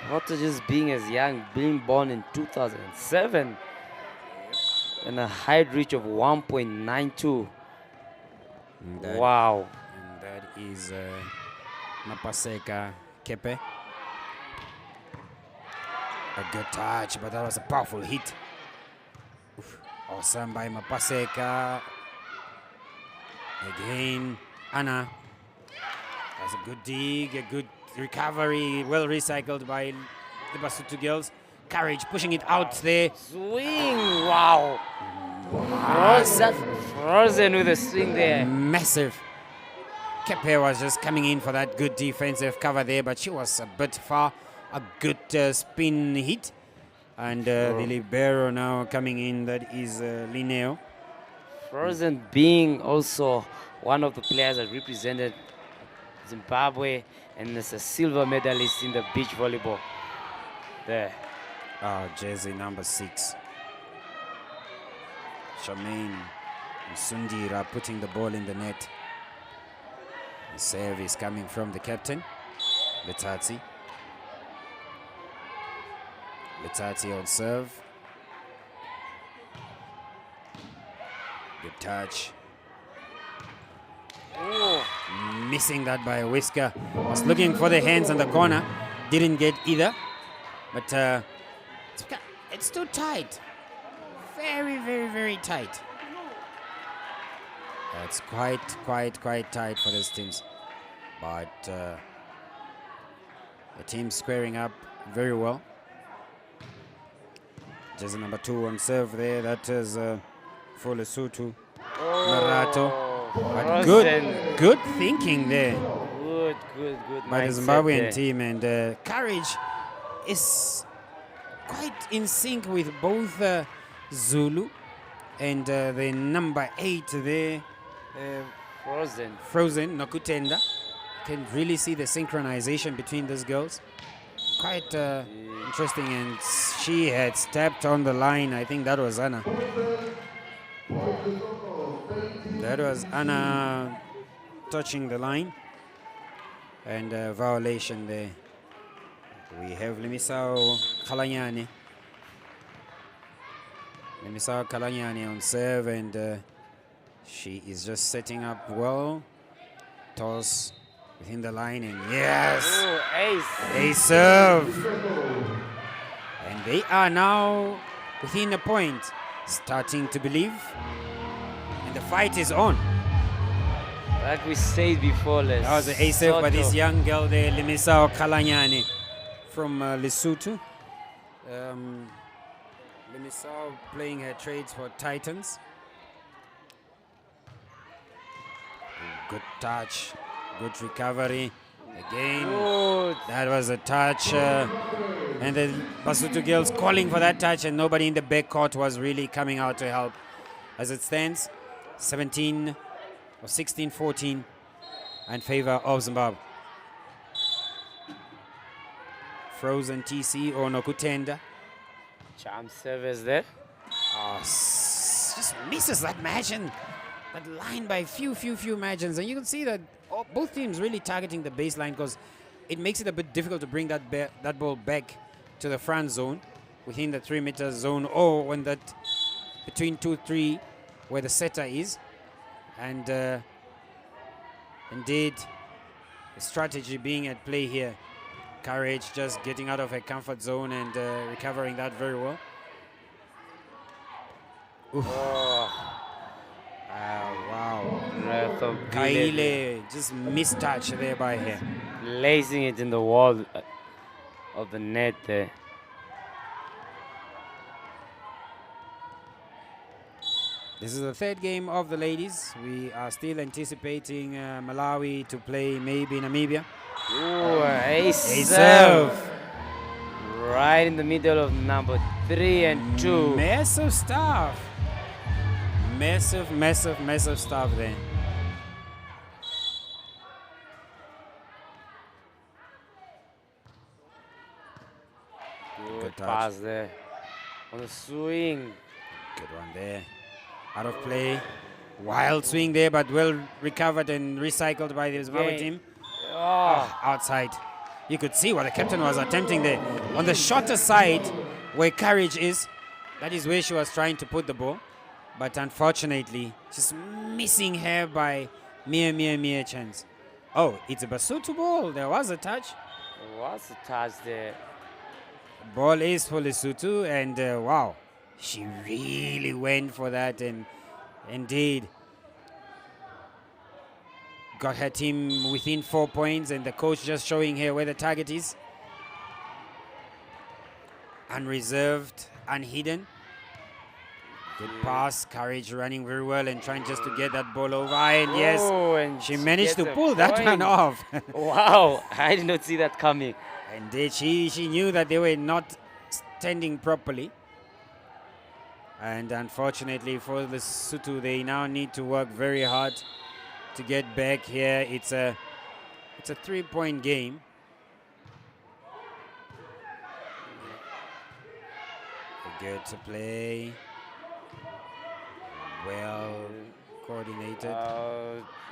Mapota just being as young, being born in 2007, and a height reach of 1.92. Wow. And that is Mapaseka Kepe. A good touch, but that was a powerful hit. Awesome by Mapaseka. Again, Anna. That's a good dig, a good recovery, well recycled by the Basotho girls. Courage pushing it out there. Swing, wow. Frozen with a swing there. Massive. Kepe was just coming in for that good defensive cover there, but she was a bit far. A good spin hit. And the libero now coming in, that is Linneo. Frozen being also one of the players that represented Zimbabwe and is a silver medalist in the beach volleyball. There. Jersey number 6. Charmaine Sundira putting the ball in the net. The serve is coming from the captain, Letsatsi. Letsatsi on serve. Good touch. Missing that by a whisker. Was looking for the hands on the corner. Didn't get either. But it's too tight. Very, very, very tight. It's quite tight for these teams. But the team squaring up very well. Jersey number 2 on serve there. That is for Lesotho. Marato. But good thinking there Good by the mindset Zimbabwean there. team. And courage is quite in sync with both Zulu and the number 8 there. Frozen Nokutenda. Can really see the synchronization between these girls. Quite interesting, and she had stepped on the line. I think that was Anna. That was Anna touching the line, and violation there. We have Lemisao Kalanyane. Lemisao Kalanyane on serve, and she is just setting up well. Toss within the line, and yes! Oh, ace! Ace serve! And they are now within a point, starting to believe. And the fight is on. Like we said before, That was an ace serve by this young girl there, Lemisao Kalanyane from Lesotho. Lemisao playing her trades for Titans. Good touch, good recovery. Again, that was a touch. And the Basotho girls calling for that touch, and nobody in the backcourt was really coming out to help. As it stands, 16-14 in favor of Zimbabwe. Frozen TC or Nokutenda. Charm service there. Just misses that margin. That line by few margins. And you can see that both teams really targeting the baseline, because it makes it a bit difficult to bring that ball back to the front zone within the 3-meter zone, or when that between 2-3 where the setter is. And indeed, the strategy being at play here. Courage just getting out of her comfort zone and recovering that very well. Wow. Kaile just mistouch there by her. Placing it in the wall of the net there. This is the third game of the ladies. We are still anticipating Malawi to play maybe Namibia. Ooh, ace serve. Right in the middle of number 3 and 2. Massive stuff. Massive stuff there. Good pass there. On the swing. Good one there. Out of play. Wild swing there, but well recovered and recycled by the Zimbabwe team. Outside. You could see what the captain was attempting there. On the shorter side, where Courage is, that is where she was trying to put the ball. But unfortunately, just missing her by mere chance. Oh, it's a Basotho ball. There was a touch. There was a touch there. Ball is for Lesotho, and wow, she really went for that, and indeed got her team within 4 points, and the coach just showing her where the target is. Unreserved, unhidden. Good pass, Courage running very well and trying just to get that ball over. And yes, and she managed to pull that one off. Wow, I did not see that coming. Indeed, she knew that they were not standing properly. And unfortunately for the Lesotho, they now need to work very hard to get back here. It's a 3-point game. Good to play. Well coordinated.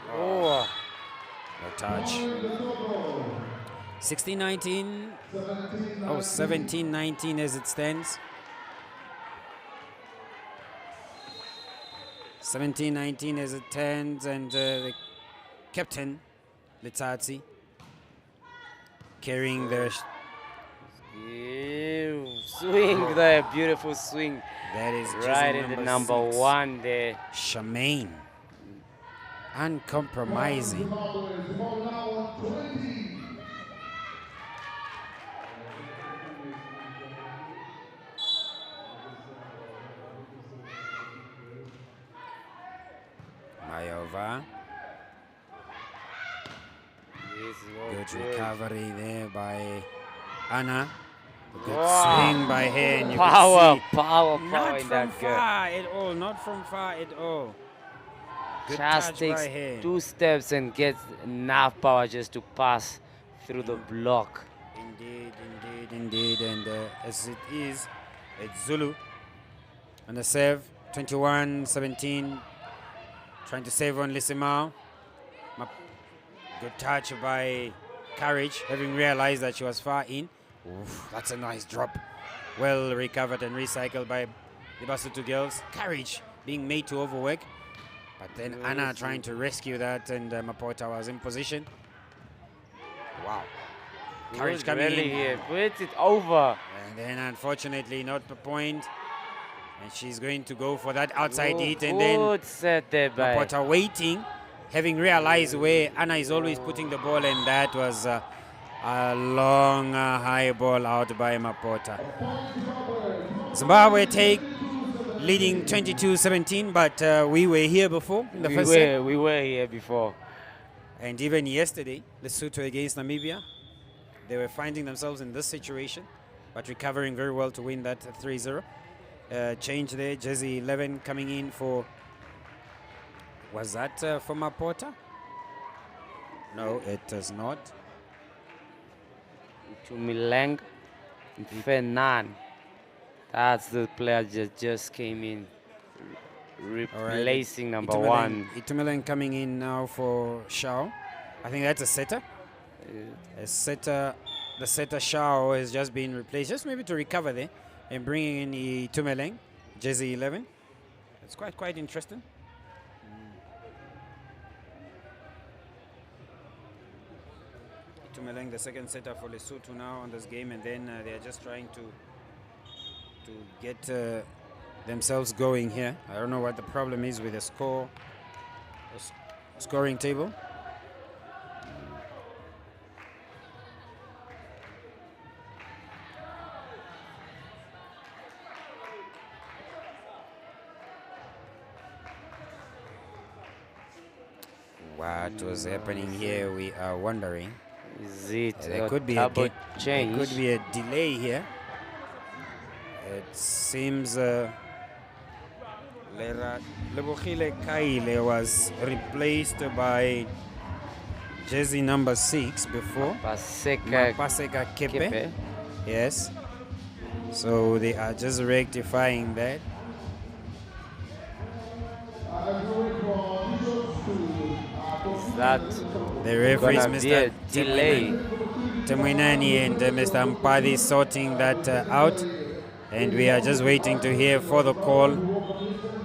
No touch. 16-19. 17-19 as it stands. 17-19 as it stands, and the captain, Letsatsi, carrying their swing there, beautiful swing. That is right in the number 1 there. Shamaine. uncompromising. Mayova. Good recovery there by Anna. Good swing by her, and you Power could see power not in from that girl. far at all, not from far at all. Good Just touch takes by her. 2 steps and gets enough power just to pass through the block. Indeed, indeed, indeed. And as it is, it's Zulu on the serve, 21-17, trying to save on Lisimao. Good touch by Courage, having realized that she was far in. Oof, that's a nice drop. Well recovered and recycled by the Lesotho girls. Courage being made to overwork. But then Anna trying to rescue that, and Mapota was in position. Wow. Courage coming really in. here, puts it over. And then unfortunately not the point. And she's going to go for that outside hit, and then Good set there by Mapota waiting, having realized where Anna is always putting the ball, and that was a long high ball out by Mapota. Zimbabwe take leading 22-17, but we were here before in the first set. We were here before. And even yesterday, Lesotho against Namibia, they were finding themselves in this situation, but recovering very well to win that 3-0. Change there, jersey 11 coming in for, was that for Mapota? No, it does not. To Mileng Fenan. That's the player that just came in, replacing number 1. Itumeleng coming in now for Shao. I think that's a setter. The setter Shao has just been replaced, just maybe to recover there, and bringing in Itumeleng, jersey 11. It's quite interesting. Itumeleng, the second setter for Lesotho now on this game, and then they are just trying to get themselves going here. I don't know what the problem is with the scoring table. What was happening here? We are wondering. Is it There could be change? There could be a delay here. It seems Lebohile Kaile was replaced by jersey number 6 before. Paseka Kepe. Yes. So they are just rectifying that. That the referees, Mr. delay. Temwinani and Mr. Mpadi sorting that out, and we are just waiting to hear for the call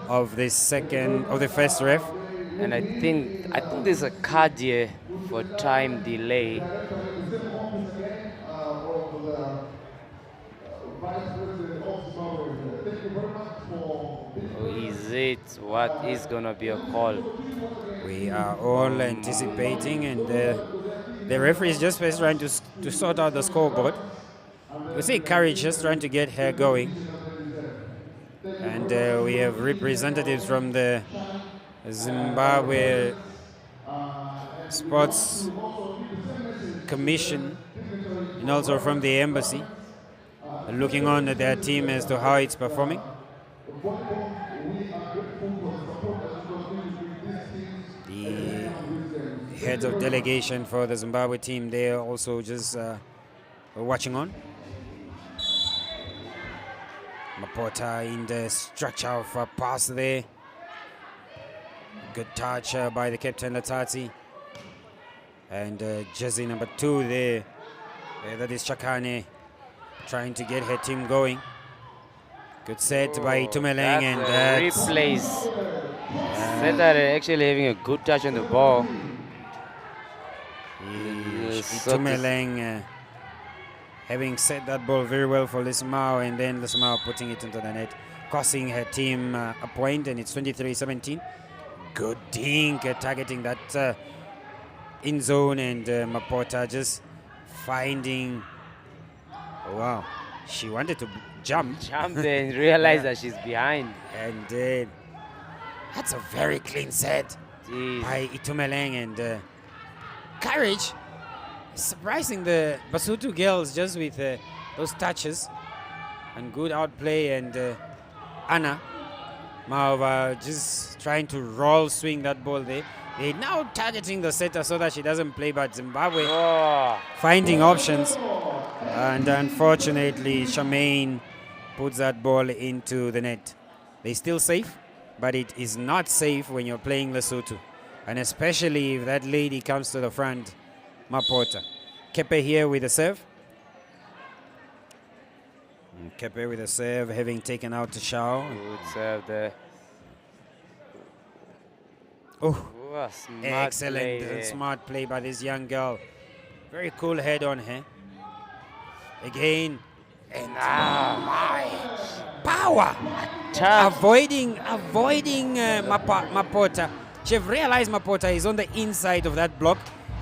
of the first ref. And I think there's a card here for time delay. Or is it what is gonna be a call? We are all anticipating, and the referee is just first trying to sort out the scoreboard. We see Courage just trying to get her going, and we have representatives from the Zimbabwe Sports Commission and also from the embassy, looking on at their team as to how it's performing. The heads of delegation for the Zimbabwe team, they're also just watching on. Mapota in the structure of a pass there. Good touch by the captain Latati. And jersey number 2 there. That is Chakane trying to get her team going. Good set by Tumeleng, and that's replace. Setter actually having a good touch on the ball. Tumeleng having set that ball very well for Lismao, and then Lismao putting it into the net, costing her team a point, and it's 23-17. Good dink targeting that in zone, and Mapota just finding. Wow, she wanted to jump. Jumped and realized that she's behind. And that's a very clean set Jeez. by Itumeleng, and courage. Surprising the Basotho girls just with those touches and good outplay, and Anna Maova just trying to roll swing that ball there. They're now targeting the setter so that she doesn't play, but Zimbabwe finding options, and unfortunately Charmaine puts that ball into the net. They're still safe, but it is not safe when you're playing Lesotho, and especially if that lady comes to the front. Mapota. Kepe here with the serve. And Kepe with the serve, having taken out the Shao. Good serve there. Oh, Smart excellent play and there. smart play by this young girl. Very cool head on her. Again. And my power. Tough. Avoiding Mapota. She have realized Mapota is on the inside of that block,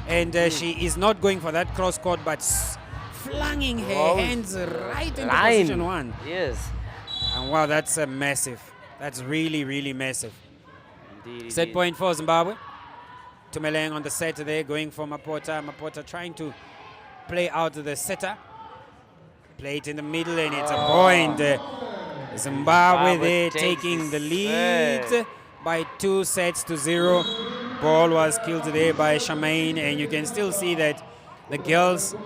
and she is not going for that cross court, but flinging her hands right into position one. Yes. And wow, that's massive. That's really, really massive. Indeed, Set indeed. point for Zimbabwe. Tumeleng on the set there, going for Mapota. Mapota trying to play out the setter. Play it in the middle, and it's a point. Zimbabwe there taking the lead by 2-0. Ball was killed there by Charmaine, and you can still see that the girls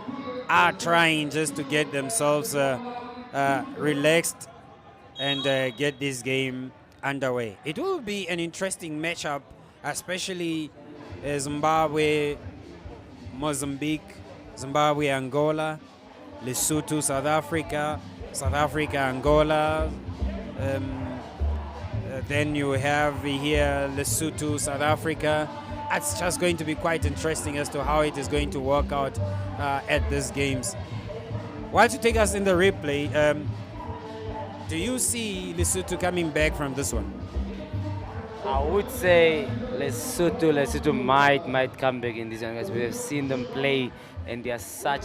are trying just to get themselves relaxed and get this game underway. It will be an interesting matchup, especially Zimbabwe, Mozambique, Zimbabwe, Angola, Lesotho, South Africa, Angola. Then you have here Lesotho, South Africa. It's just going to be quite interesting as to how it is going to work out at these games. While you take us in the replay, do you see Lesotho coming back from this one? I would say Lesotho might come back in this one, because we have seen them play, and they are such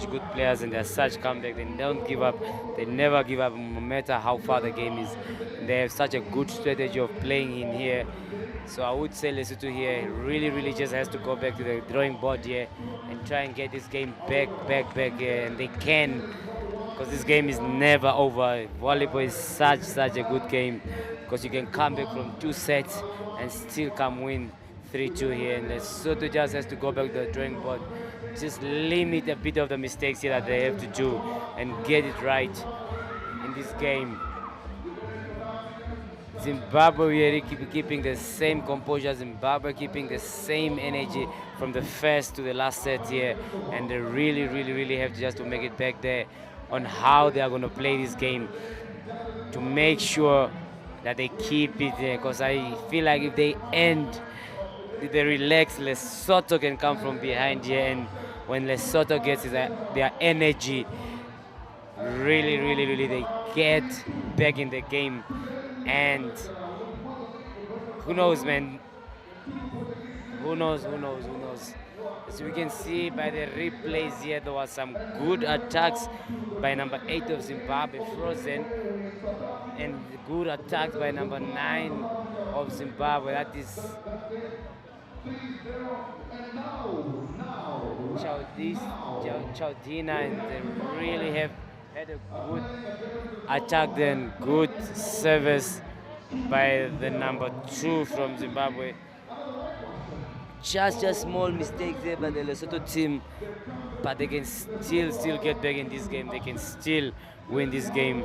good players, and they are such comeback. They don't give up. They never give up, no matter how far the game is. And they have such a good strategy of playing in here. So I would say Lesotho here really just has to go back to the drawing board here and try and get this game back here, and they can, because this game is never over. Volleyball is such a good game, because you can come back from 2 sets and still come win 3-2 here. And Lesotho just has to go back to the drawing board, just limit a bit of the mistakes here that they have to do, and get it right in this game. Zimbabwe really keeping the same composure. Zimbabwe keeping the same energy from the first to the last set here, and they really have just to make it back there on how they are going to play this game to make sure that they keep it there. Because I feel like if they relax, Lesotho can come from behind here, and when Lesotho gets their energy, really they get back in the game. And who knows, man? Who knows? As we can see by the replays here, there was some good attacks by number 8 of Zimbabwe, Frozen, and good attacks by number 9 of Zimbabwe. That is Chaldina, and they really have had a good attack, then good service by the number 2 from Zimbabwe. Just small mistakes there by the Lesotho team, but they can still get back in this game. They can still win this game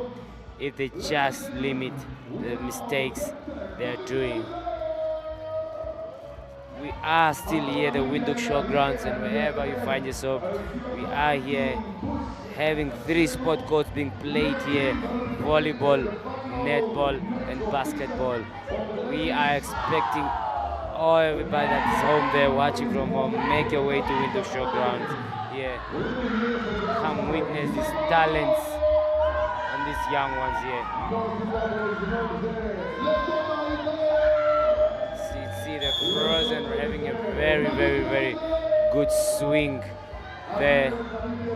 if they just limit the mistakes they're doing. We are still here, the Windhoek Showgrounds, and wherever you find yourself, we are here having 3 sport courts being played here: volleyball, netball, and basketball. We are expecting everybody that is home there watching from home, make your way to Windhoek Showgrounds here. Come witness these talents and these young ones here. showing a very, very, very good swing there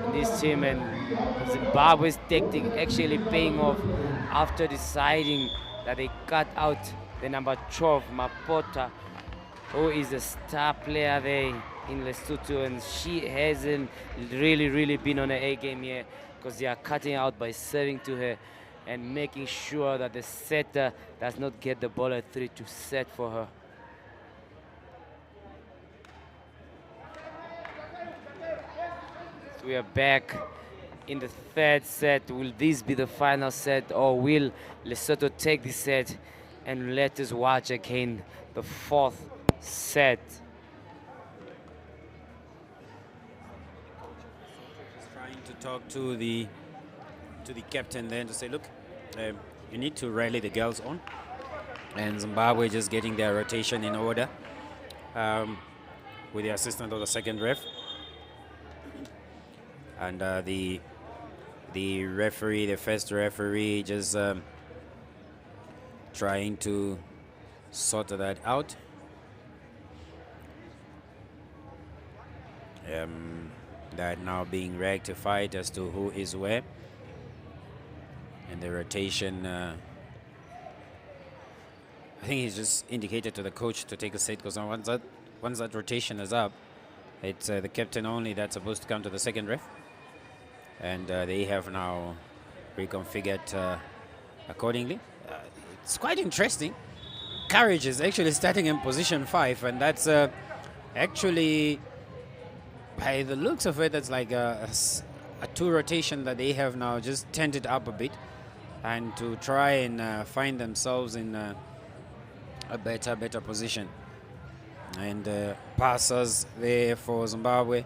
in this team, and Zimbabwe's tactic actually paying off after deciding that they cut out the number 12, Mapota, who is a star player there in Lesotho, and she hasn't really been on an A game here, because they are cutting out by serving to her and making sure that the setter does not get the ball at 3 to set for her. So we are back in the third set. Will this be the final set, or will Lesotho take the set? And let us watch again the fourth set. Just trying to talk to the captain then to say, look, you need to rally the girls on, and Zimbabwe just getting their rotation in order with the assistant of the second ref. And the referee, the first referee, just trying to sort that out. That now being rectified as to who is where. And the rotation, I think he's just indicated to the coach to take a set, because once that rotation is up, it's the captain only that's supposed to come to the second ref. And they have now reconfigured accordingly. It's quite interesting. Courage is actually starting in position 5, and that's actually, by the looks of it, that's like a 2 rotation that they have now just turned it up a bit, and to try and find themselves in a better position. And passes there for Zimbabwe.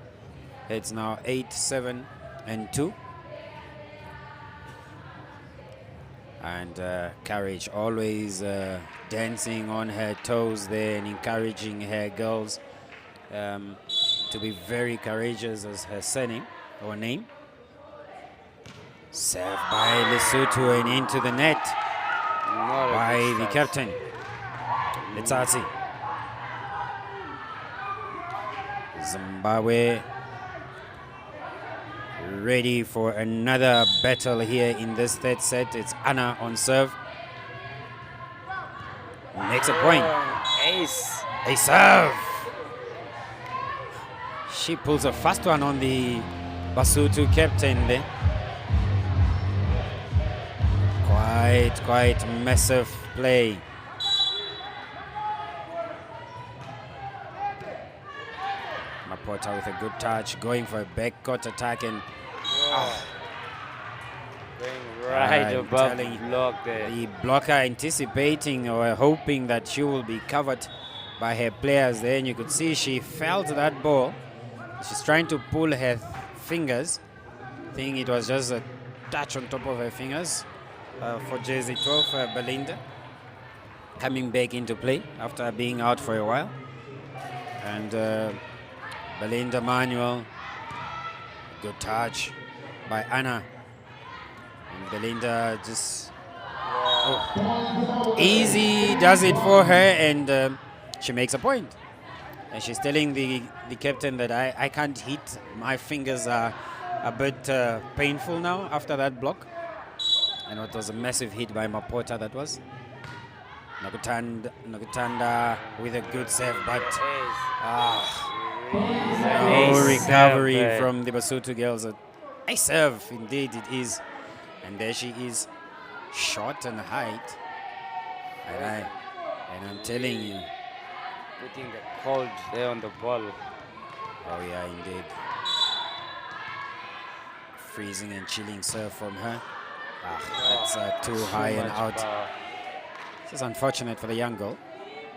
It's now 8-7 and 2. And Courage always dancing on her toes there and encouraging her girls to be very courageous, as her surname or name. Served by Lesotho and into the net by the captain, Letsatsi. Zimbabwe ready for another battle here in this third set. It's Anna on serve. Makes a point. Ace. A serve. She pulls a fast one on the Basotho captain there. Quite massive play. Mapota with a good touch, going for a backcourt attack, and going right above the block there. The blocker anticipating or hoping that she will be covered by her players there, and you could see she felt that ball. She's trying to pull her fingers. I think it was just a touch on top of her fingers for jersey 12, Belinda, coming back into play after being out for a while. And Belinda Manuel, good touch by Anna. And Belinda just easy does it for her, and she makes a point. And she's telling the captain that I can't hit. My fingers are a bit painful now after that block. And it was a massive hit by Mapota, that was. Nokutanda with a good save, but no recovery from the Basotho girls. A serve, indeed it is. And there she is, short and height. And I'm telling you, putting the cold there on the ball. Oh yeah, indeed. Freezing and chilling serve from her. That's too high and out. Power. This is unfortunate for the young girl,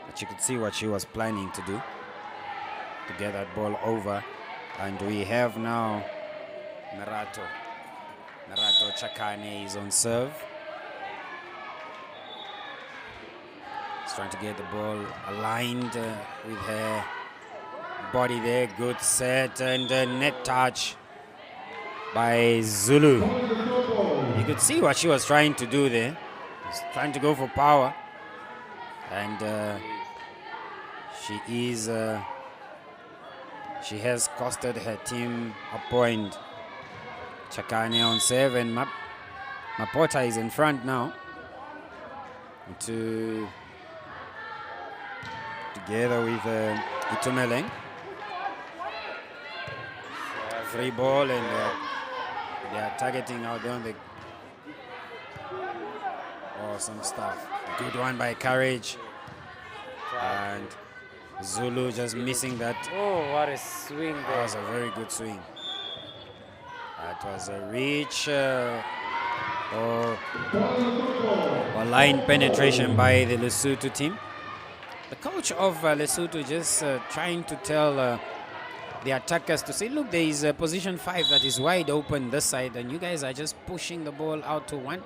but you could see what she was planning to do, to get that ball over. And we have now Merato Chakane is on serve. He's trying to get the ball aligned with her body there. Good set and net touch by Zulu. You could see what she was trying to do there. She's trying to go for power. And She has costed her team a point. Chakane on serve, and Mapota is in front now. Together with Itumeleng. Free ball, and they are targeting out there on the awesome stuff. Good one by Courage, and Zulu just missing that. Oh, what a swing there. That was a very good swing. That was a reach or line penetration by the Lesotho team. The coach of Lesotho just trying to tell the attackers to say, look, there is a position 5 that is wide open this side, and you guys are just pushing the ball out to 1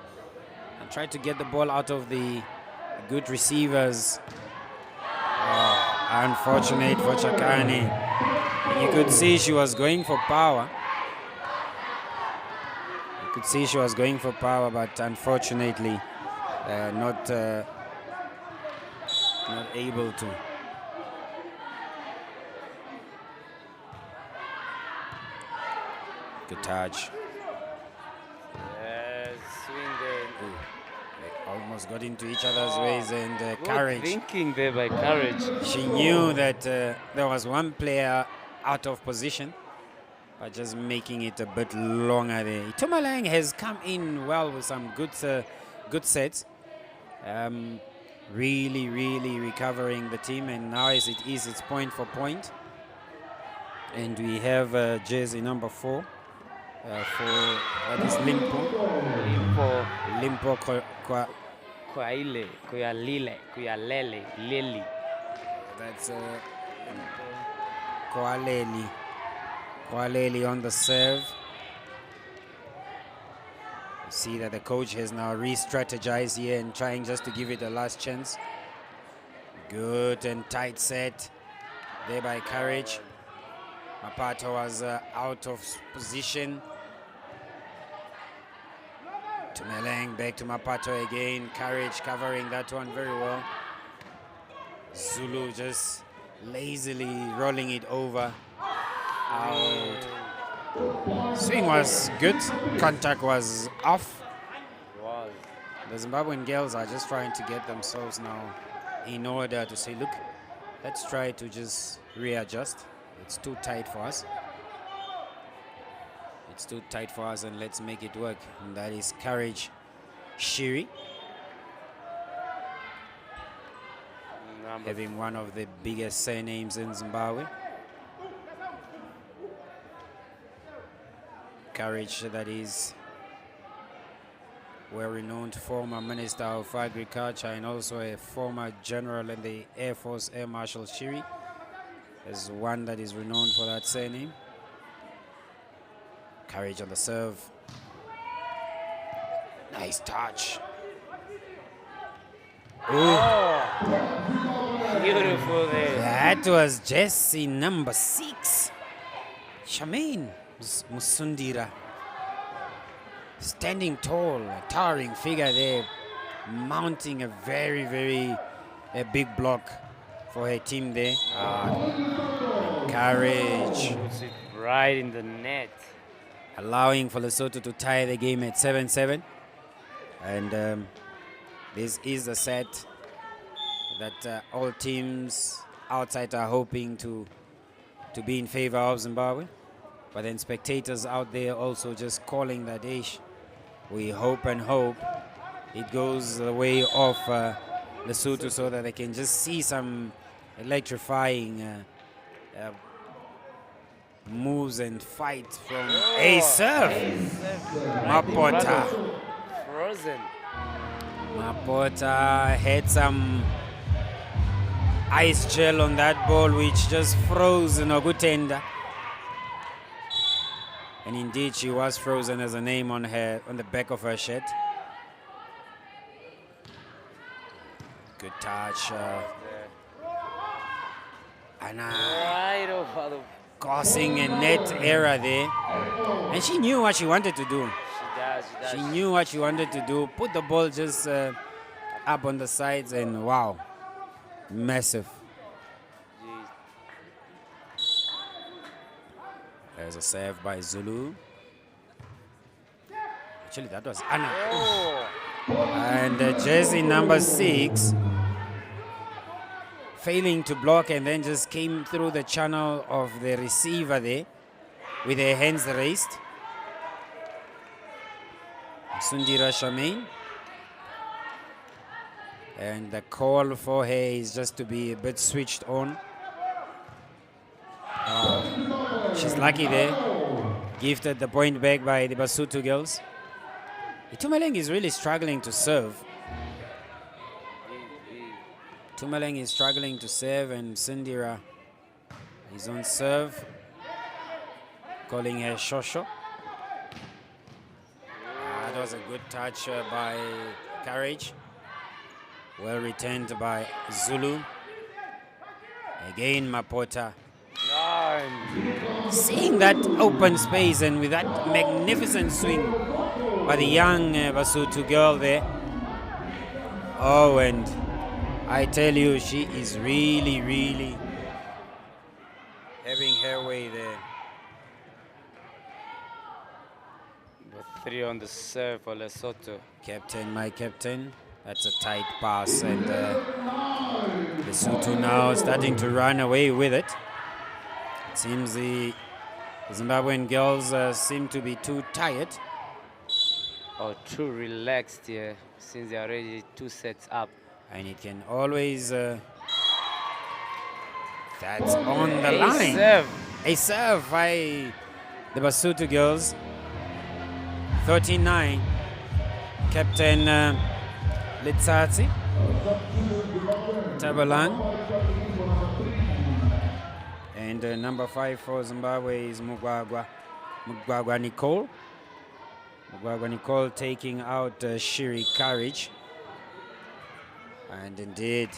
and try to get the ball out of the good receivers. Unfortunate for Chakane. You could see she was going for power. But unfortunately not able to. Good touch. Swing there. They almost got into each other's ways, and Courage. Thinking there by Courage. She knew that there was one player out of position, but just making it a bit longer there. Itumeleng has come in well with some good sets. Really recovering the team, and now as it is, it's point for point. And we have jersey number 4 that is Limpo Lili. That's Koaleli on the serve. You see that the coach has now re-strategized here and trying just to give it a last chance. Good and tight set there by Courage. Mapato was out of position. Tumeleng back to Mapato again. Courage covering that one very well. Zulu just lazily rolling it over. Out. Swing was good. Contact was off. The Zimbabwean girls are just trying to get themselves now in order to say, look, let's try to just readjust. It's too tight for us. And let's make it work. And that is Courage Shiri. Having one of the biggest surnames in Zimbabwe. Courage, that is well-renowned former Minister of Agriculture and also a former general in the Air Force, Air Marshal Shiri, is one that is renowned for that surname. Courage on the serve. Nice touch. Oh, beautiful there. That was Jesse number 6. Charmaine Musundira. Standing tall, a towering figure there, mounting a very big block for her team there. Courage. Puts it right in the net. Allowing for Lesotho to tie the game at 7-7. And this is a set that all teams outside are hoping to be in favor of Zimbabwe. But then spectators out there also just calling that ish. We hope and hope it goes the way of Lesotho so that they can just see some electrifying moves and fight from a serve. Mapota. Frozen. Mapota had some ice gel on that ball which just froze Nogutenda. And indeed she was frozen as a name on the back of her shirt. Good touch. Anna. Right over the... Causing a net error there. And she knew what she wanted to do. She knew what she wanted to do. Put the ball just up on the sides and wow. Massive. There's a serve by Zulu. Actually, that was Anna. And jersey number 6 failing to block and then just came through the channel of the receiver there with her hands raised. Sundira Shamain. And the call for her is just to be a bit switched on. She's lucky there. Gifted the point back by the Basotho girls. Itumeleng is really struggling to serve. Itumeleng is struggling to serve, and Sundira is on serve, calling her Shosho. That was a good touch by Courage. Well returned by Zulu. Again, Mapota. Seeing that open space and with that magnificent swing by the young Basotho girl there. Oh, and I tell you, she is really, really having her way there. The 3 on the serve for Lesotho. Captain, my captain. That's a tight pass, and Lesotho now starting to run away with it. It seems the Zimbabwean girls seem to be too tired. Or too relaxed here, since they are already 2 sets up. And it can always... that's on the line. Serve. A serve by the Basotho girls. 39. Captain Letsatsi Tabalang. And number 5 for Zimbabwe is Mugwagwa Nicole. Mugwagwa Nicole taking out Shiri Courage. And indeed,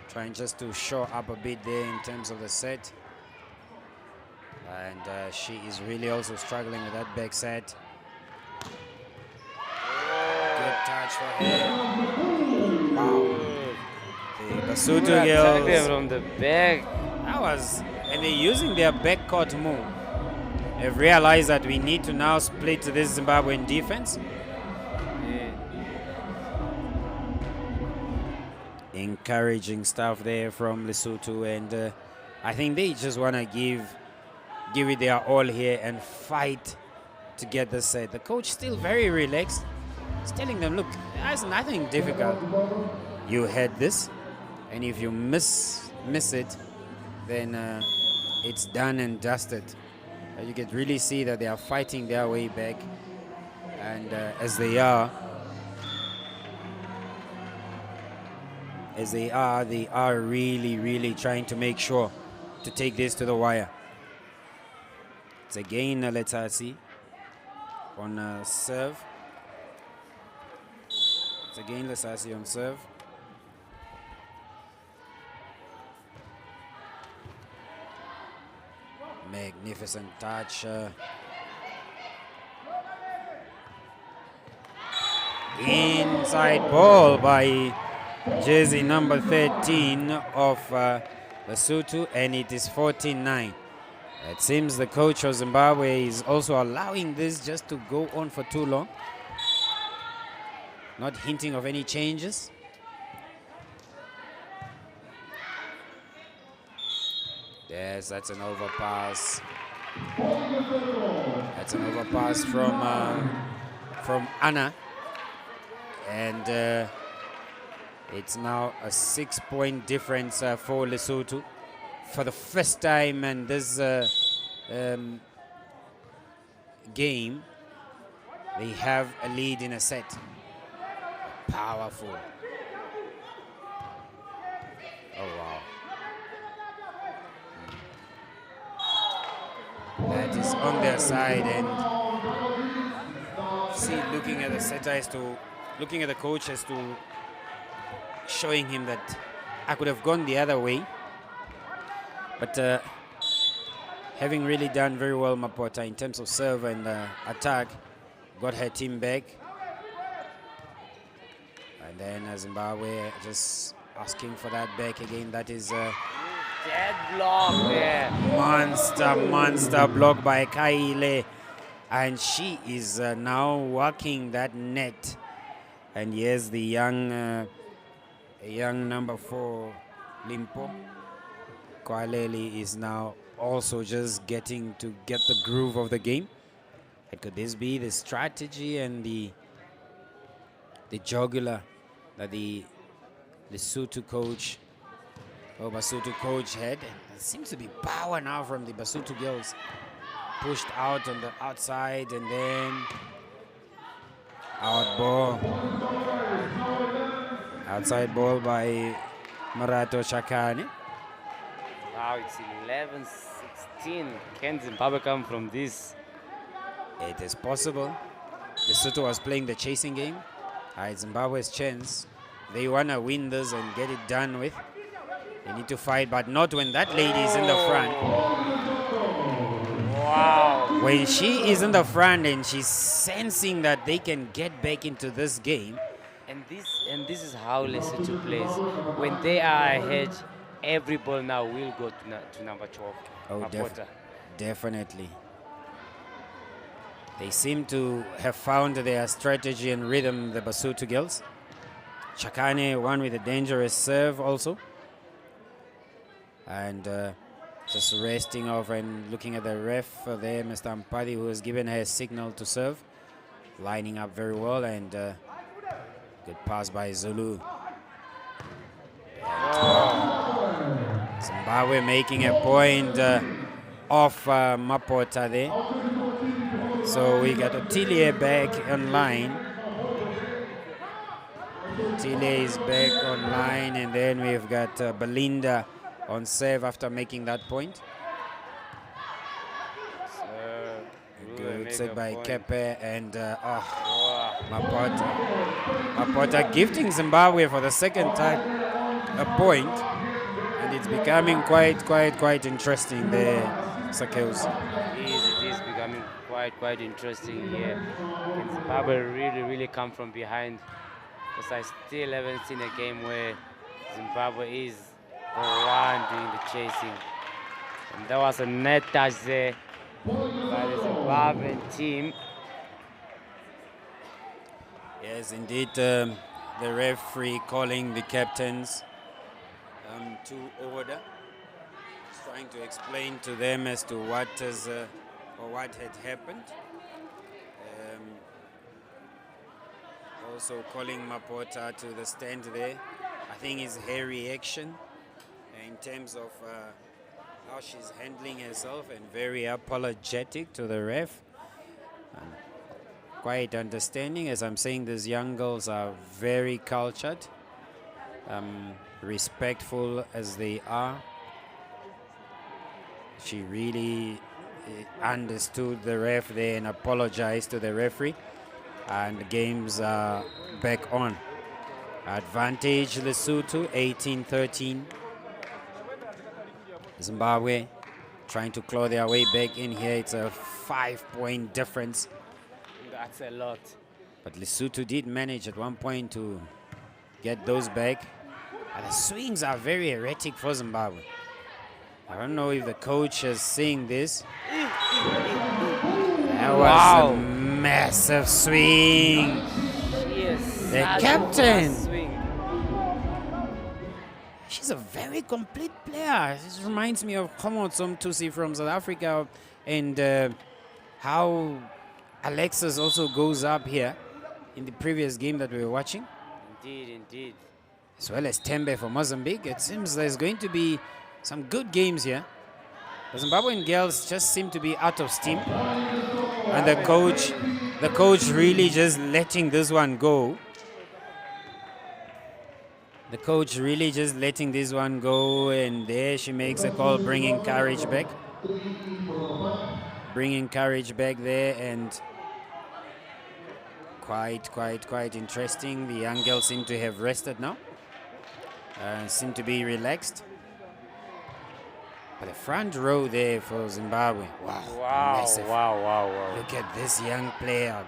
trying just to show up a bit there in terms of the set. And she is really also struggling with that back set. Good touch for her. Wow. The Basotho girls. From the back. That was, and they're using their backcourt move. They've realized that we need to now split this Zimbabwean defense. Encouraging stuff there from Lesotho, and I think they just want to give it their all here and fight to get the set. The coach still very relaxed. He's telling them, look, there's nothing difficult. You had this, and if you miss it, then it's done and dusted. You can really see that they are fighting their way back, and as they are really, really trying to make sure to take this to the wire. It's again Letsatsi on serve. It's again Letsatsi on serve. Magnificent touch. Inside ball by jersey number 13 of Lesotho, and it is 14-9. It seems the coach of Zimbabwe is also allowing this just to go on for too long. Not hinting of any changes. Yes, that's an overpass. That's an overpass from Anna. And it's now a 6-point difference for Lesotho. For the first time in this game, they have a lead in a set. Powerful. Oh, wow. That is on their side, and see, looking at the setter as to, looking at the coach as to showing him that I could have gone the other way. But having really done very well, Mapota, in terms of serve and attack, got her team back. And then Zimbabwe just asking for that back again. That is Deadlock there. Monster block by Kaile. And she is now working that net. And here's the young number 4, Limpo. Kwaleli is now also just getting to get the groove of the game. And could this be the strategy and the jugular that the Lesotho coach or Basotho coach had? There seems to be power now from the Basotho girls. Pushed out on the outside and then out ball. Outside ball by Marato Shakane. Wow, it's 11-16. Can Zimbabwe come from this? It is possible. Lesotho was playing the chasing game. It's Zimbabwe's chance. They want to win this and get it done with. They need to fight, but not when that lady is in the front. Wow. When she is in the front and she's sensing that they can get back into this game. And this is how Lesotho plays. When they are ahead, every ball now will go to number 12. Oh, definitely. They seem to have found their strategy and rhythm, the Basotho girls. Chakane, one with a dangerous serve also. And just resting off and looking at the ref there, Mr. Ampadi, who has given her a signal to serve. Lining up very well, and good pass by Zulu. Zimbabwe making a point off Mapota there. So we got Otilie back online. Otilie is back online, and then we've got Belinda on serve after making that point. Good set by Kepe and Mapota gifting Zimbabwe for the second time a point, and it's becoming quite interesting there, Sakeus. It is becoming quite interesting here. Can Zimbabwe really come from behind? Because I still haven't seen a game where Zimbabwe is the one doing the chasing. And there was a net touch there by the Zimbabwean team. Yes, indeed, the referee calling the captains to order. He's trying to explain to them as to what is or what had happened. Also calling Mapota to the stand there. I think it's her reaction in terms of how she's handling herself, and very apologetic to the ref. Quite understanding. As I'm saying, these young girls are very cultured, respectful as they are. She really understood the ref there and apologized to the referee, and the games are back on. Advantage Lesotho, 18-13. Zimbabwe trying to claw their way back in here. It's a 5-point difference. That's a lot. But Lesotho did manage at one point to get those back. And the swings are very erratic for Zimbabwe. I don't know if the coach is seeing this. That was a massive swing. Yes. The captain. She's a very complete player. This reminds me of Komotsom Tusi from South Africa, and how Alexis also goes up here in the previous game that we were watching. Indeed. As well as Tembe for Mozambique. It seems there's going to be some good games here. The Zimbabwean girls just seem to be out of steam. And the coach really just letting this one go. The coach really just letting this one go, and there she makes a call, bringing courage back. Bringing courage back there, and quite interesting. The young girls seem to have rested now. Seem to be relaxed. But the front row there for Zimbabwe. Wow. Massive. Wow. Look at this young player.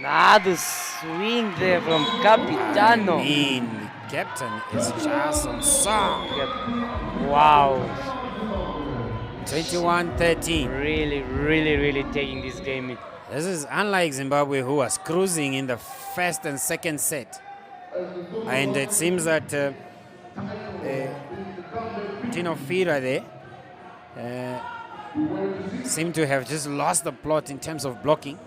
The swing there from Capitano. I mean, captain is just on song. Wow. 21-13. Really taking this game. This is unlike Zimbabwe, who was cruising in the first and second set. And it seems that Tino Fira there seem to have just lost the plot in terms of blocking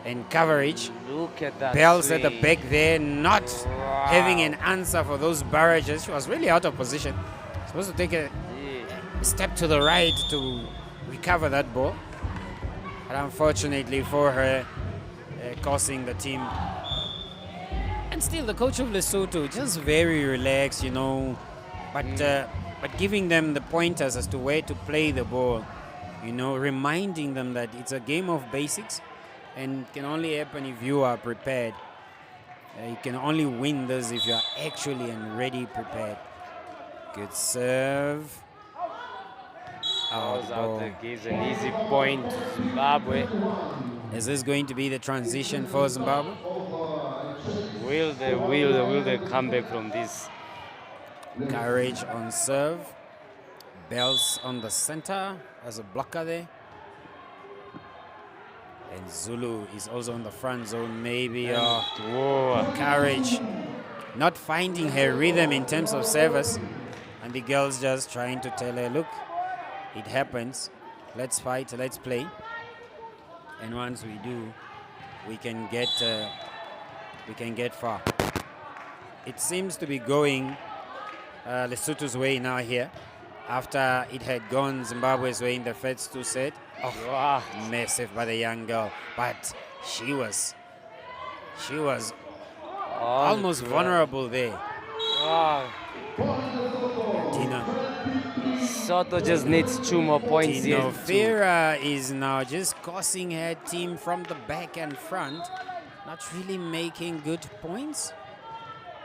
and coverage. Look at that. Bells at the swing. back there, not having an answer for those barrages. She was really out of position. Supposed to take a step to the right to recover that ball. But unfortunately for her, costing the team. And still, the coach of Lesotho, just very relaxed, you know, but giving them the pointers as to where to play the ball, you know, reminding them that it's a game of basics and can only happen if you are prepared. You can only win this if you are actually and ready prepared. Good serve. Goes out there, gives an easy point to Zimbabwe. Is this going to be the transition for Zimbabwe? Will they come back from this? Courage on serve. Bells on the center as a blocker there. And Zulu is also on the front zone. Maybe Courage not finding her rhythm in terms of service. And the girls just trying to tell her, look, it happens. Let's fight, let's play. And once we do, we can get far. It seems to be going Lesotho's way now here. After it had gone Zimbabwe's way in the first two sets. Wow. Massive by the young girl. But she was almost vulnerable there. Wow. Tina. Soto just needs 2 more points here. Tino Fira is now just causing her team from the back and front. Not really making good points.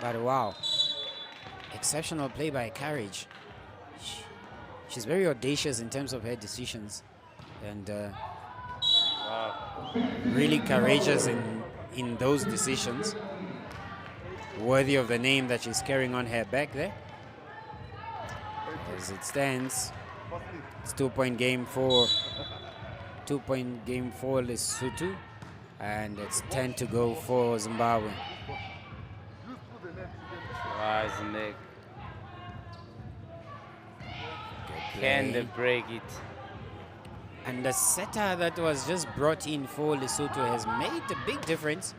But wow. Exceptional play by Courage. She's very audacious in terms of her decisions. And really courageous in those decisions. Worthy of the name that she's carrying on her back there. As it stands, it's 2-point game for Lesotho, and it's 10 to go for Zimbabwe. Nick. Can they break it? And the setter that was just brought in for Lesotho has made a big difference.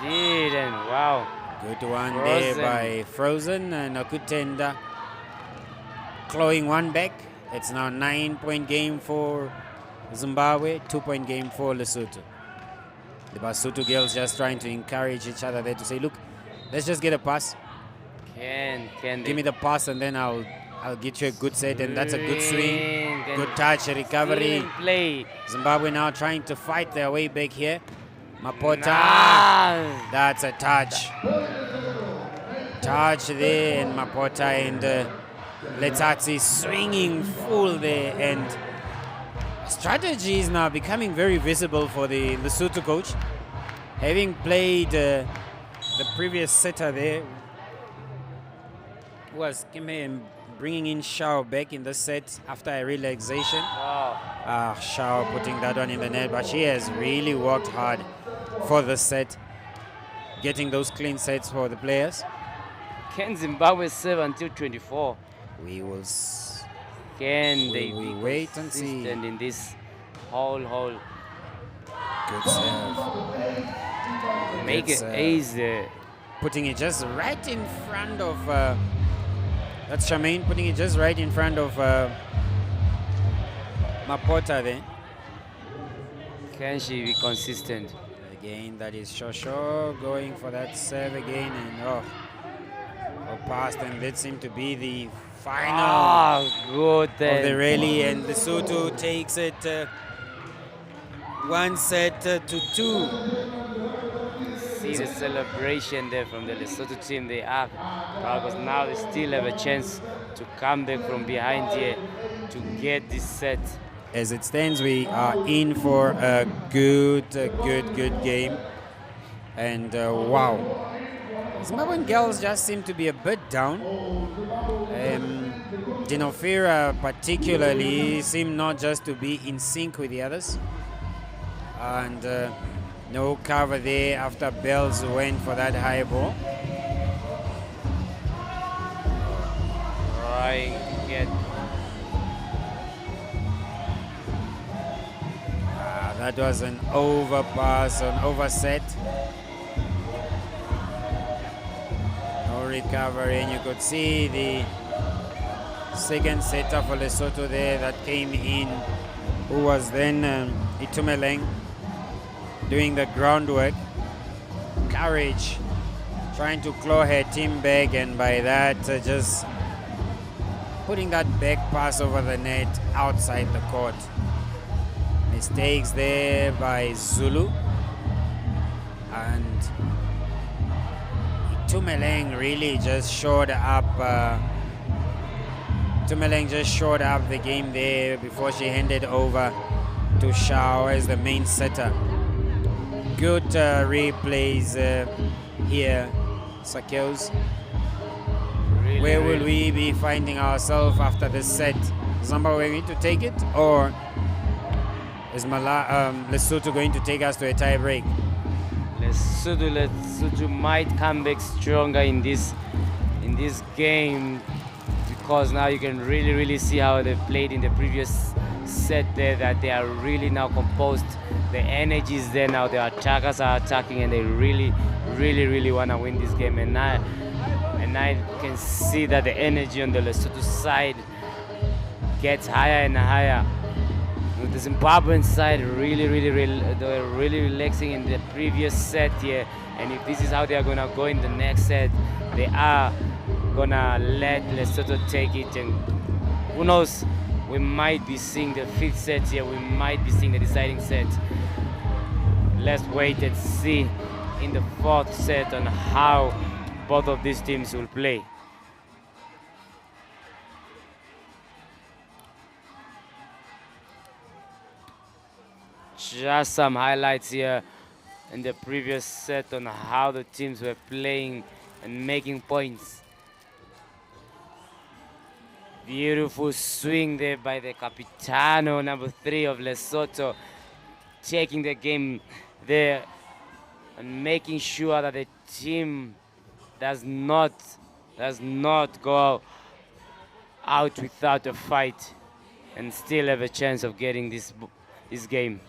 Didn't. Wow. Good one there by Frozen and Akutenda. Clawing one back. It's now 9-point game for Zimbabwe, 2-point game for Lesotho. The Basotho girls just trying to encourage each other there to say, look, let's just get a pass. Give me the pass and then I'll get you a good set, and that's a good swing. Good touch, recovery. Play. Zimbabwe now trying to fight their way back here. Mapota. That's a touch. Touch there, and Mapota and Letsatsi swinging full there, and strategy is now becoming very visible for the Lesotho coach. Having played the previous setter there, was Kime bringing in Shao back in the set after a relaxation. Shao putting that one in the net, but she has really worked hard for the set, getting those clean sets for the players. Can Zimbabwe serve until 24? We will. Can they we wait and see? In this whole. Good serve. Make it easy. Putting it just right in front of. That's Charmaine putting it just right in front of Mapota there. Can she be consistent? Again, that is Shosho going for that serve again, and past, and that seemed to be the final good then. of the rally, and Lesotho takes it 1-2. See the celebration there from the Lesotho team. They are proud because now they still have a chance to come back from behind here to get this set. As it stands, we are in for a good game, and wow, Zimbabwean girls just seem to be a bit down. Dinofira particularly seem not just to be in sync with the others. And no cover there after Bells went for that high ball. Trying to get. That was an overpass, an overset. No recovery, and you could see the second setter for Lesotho there that came in, who was then Itumeleng doing the groundwork. Courage, trying to claw her team back, and by that just putting that back pass over the net outside the court. Mistakes there by Zulu, and Itumeleng really just showed up. Itumeleng just showed up the game there before she handed over to Shao as the main setter. Good replays here, Sakeos. Really, Where will we be finding ourselves after this set? Zimbabwe going to take it, or is Lesotho going to take us to a tie break? Lesotho might come back stronger in this game, because now you can really see how they played in the previous set there, that they are really now composed. The energy is there now. The attackers are attacking, and they really want to win this game. And I can see that the energy on the Lesotho side gets higher and higher. With the Zimbabwean side, they were really relaxing in the previous set here. And if this is how they are gonna go in the next set, they are gonna let Lesotho take it. And who knows? We might be seeing the fifth set here. We might be seeing the deciding set. Let's wait and see in the fourth set on how both of these teams will play. Just some highlights here in the previous set on how the teams were playing and making points. Beautiful swing there by the Capitano, number 3 of Lesotho, taking the game there and making sure that the team does not go out without a fight and still have a chance of getting this game.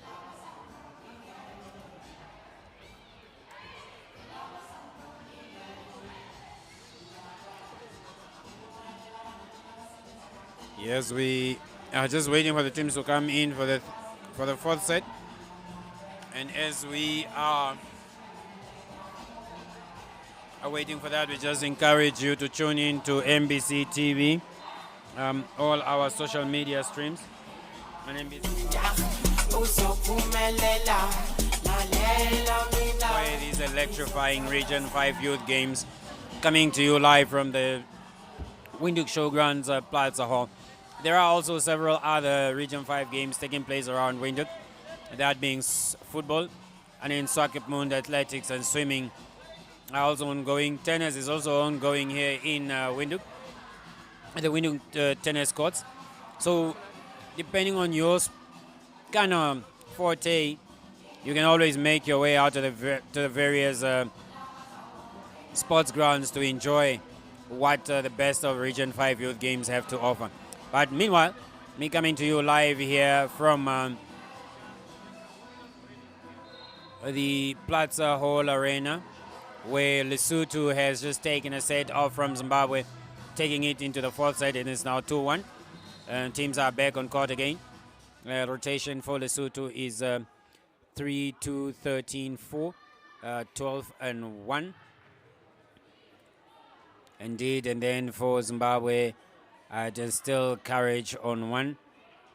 Yes, we are just waiting for the teams to come in for the fourth set. And as we are waiting for that, we just encourage you to tune in to MBC TV, all our social media streams on MBC. Where these electrifying Region 5 youth games coming to you live from the Windhoek Showgrounds Plaza Hall. There are also several other Region 5 games taking place around Windhoek, that being football, and in Swakopmund, athletics and swimming are also ongoing. Tennis is also ongoing here in Windhoek, at the Windhoek tennis courts. So depending on your kind of forte, you can always make your way out to the various sports grounds to enjoy what the best of Region 5 youth games have to offer. But meanwhile, me coming to you live here from the Plaza Hall Arena, where Lesotho has just taken a set off from Zimbabwe, taking it into the fourth set. It is now 2-1. Teams are back on court again. Rotation for Lesotho is 3-2, 13-4, 12-1. Indeed, and then for Zimbabwe, there's still Courage on 1.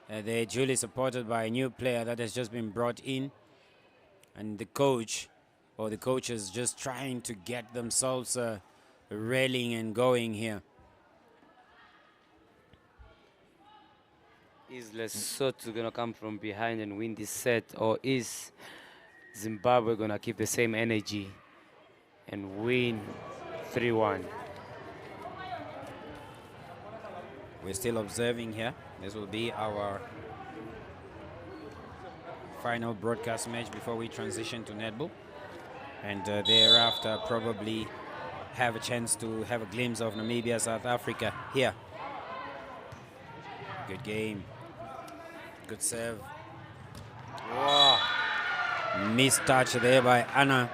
They're duly supported by a new player that has just been brought in. And the coach, or the coaches, just trying to get themselves rallying and going here. Is Lesotho going to come from behind and win this set, or is Zimbabwe going to keep the same energy and win 3-1. We're still observing here. This will be our final broadcast match before we transition to netball. And thereafter probably have a chance to have a glimpse of Namibia, South Africa here. Good game. Good serve. Wow. Missed touch there by Anna.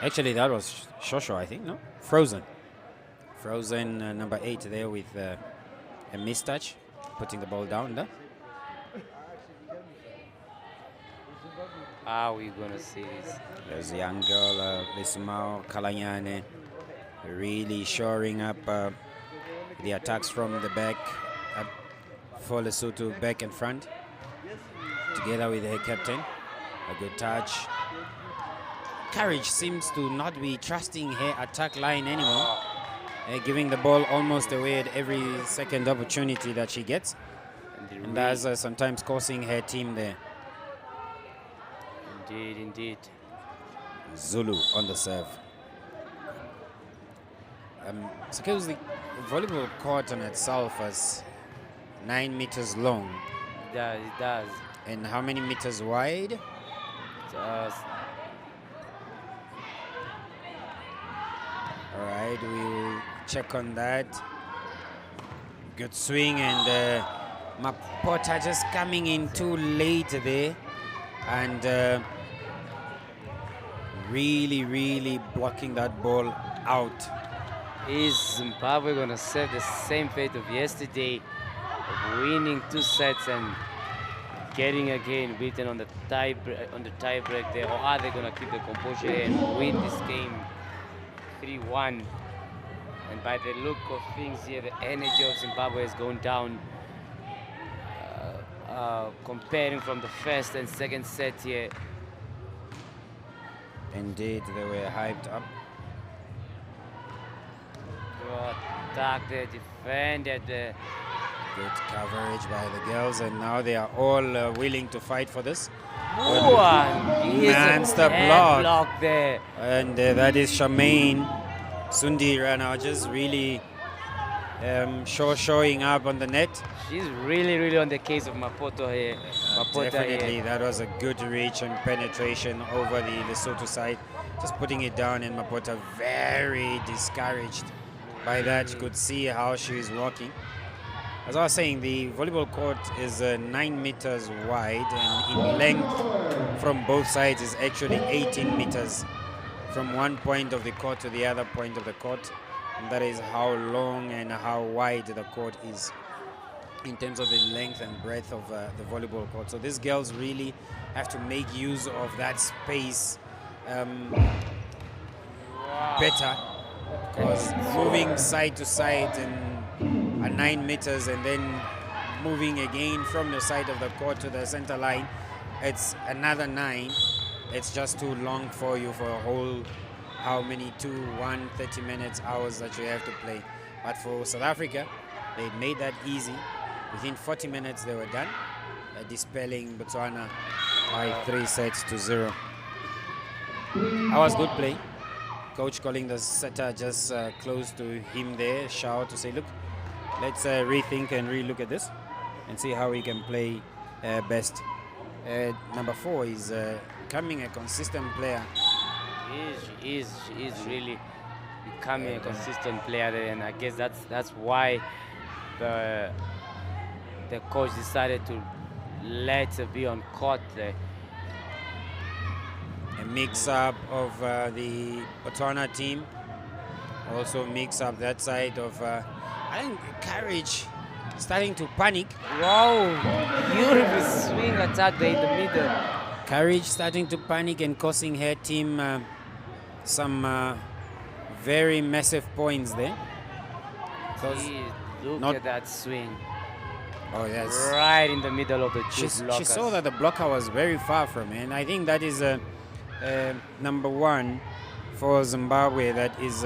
Actually, that was Shosho, I think, no? Frozen. Frozen, number 8 there with a missed touch, putting the ball down there. How are we going to see this? There's a young girl, Lismao Kalanyane, really shoring up the attacks from the back for Lesotho back and front, together with her captain. A good touch. Courage seems to not be trusting her attack line anymore, giving the ball almost away at every second opportunity that she gets, and that's sometimes causing her team there. Indeed, indeed. Zulu on the serve. Suppose the volleyball court on itself is 9 meters long. It does. And how many meters wide? All right, we will check on that. Good swing, and Mapota just coming in too late there, and really blocking that ball out. Is Zimbabwe going to serve the same fate of yesterday, of winning 2 sets and getting again beaten on the tie break there, or are they going to keep the composure and win this game 3-1? And by the look of things here, the energy of Zimbabwe is going down. Comparing from the first and second set here. Indeed, they were hyped up. Good attack there, defended there. Good coverage by the girls, and now they are all willing to fight for this. Monster block there. And that is Charmaine Sundira now just really showing up on the net. She's really on the case of Mapoto here. Definitely, here. that was a good reach and penetration over the Lesotho side. Just putting it down, and Mapota very discouraged by that. You could see how she is walking. As I was saying, the volleyball court is 9 meters wide, and in length from both sides is actually 18 meters from one point of the court to the other point of the court. And that is how long and how wide the court is in terms of the length and breadth of the volleyball court. So these girls really have to make use of that space better, because moving side to side and 9 meters and then moving again from the side of the court to the center line, it's another 9. It's just too long for you for a whole, how many, 30 minutes, hours that you have to play. But for South Africa, they made that easy. Within 40 minutes, they were done, dispelling Botswana by 3-0. That was good play. Coach calling the setter just close to him there, shout to say, look, let's rethink and relook at this and see how we can play best. Number 4 is becoming a consistent player. She is really becoming a consistent player there, and I guess that's why the coach decided to let her be on court there. A mix-up of the Botswana team, also mix up that side of, I think, Courage starting to panic. Wow, beautiful swing attack there in the middle. Courage starting to panic and causing her team some very massive points there. Look at that swing. Oh, yes. Right in the middle of the two blockers. She saw that the blocker was very far from her, and I think that is number 1 for Zimbabwe. That is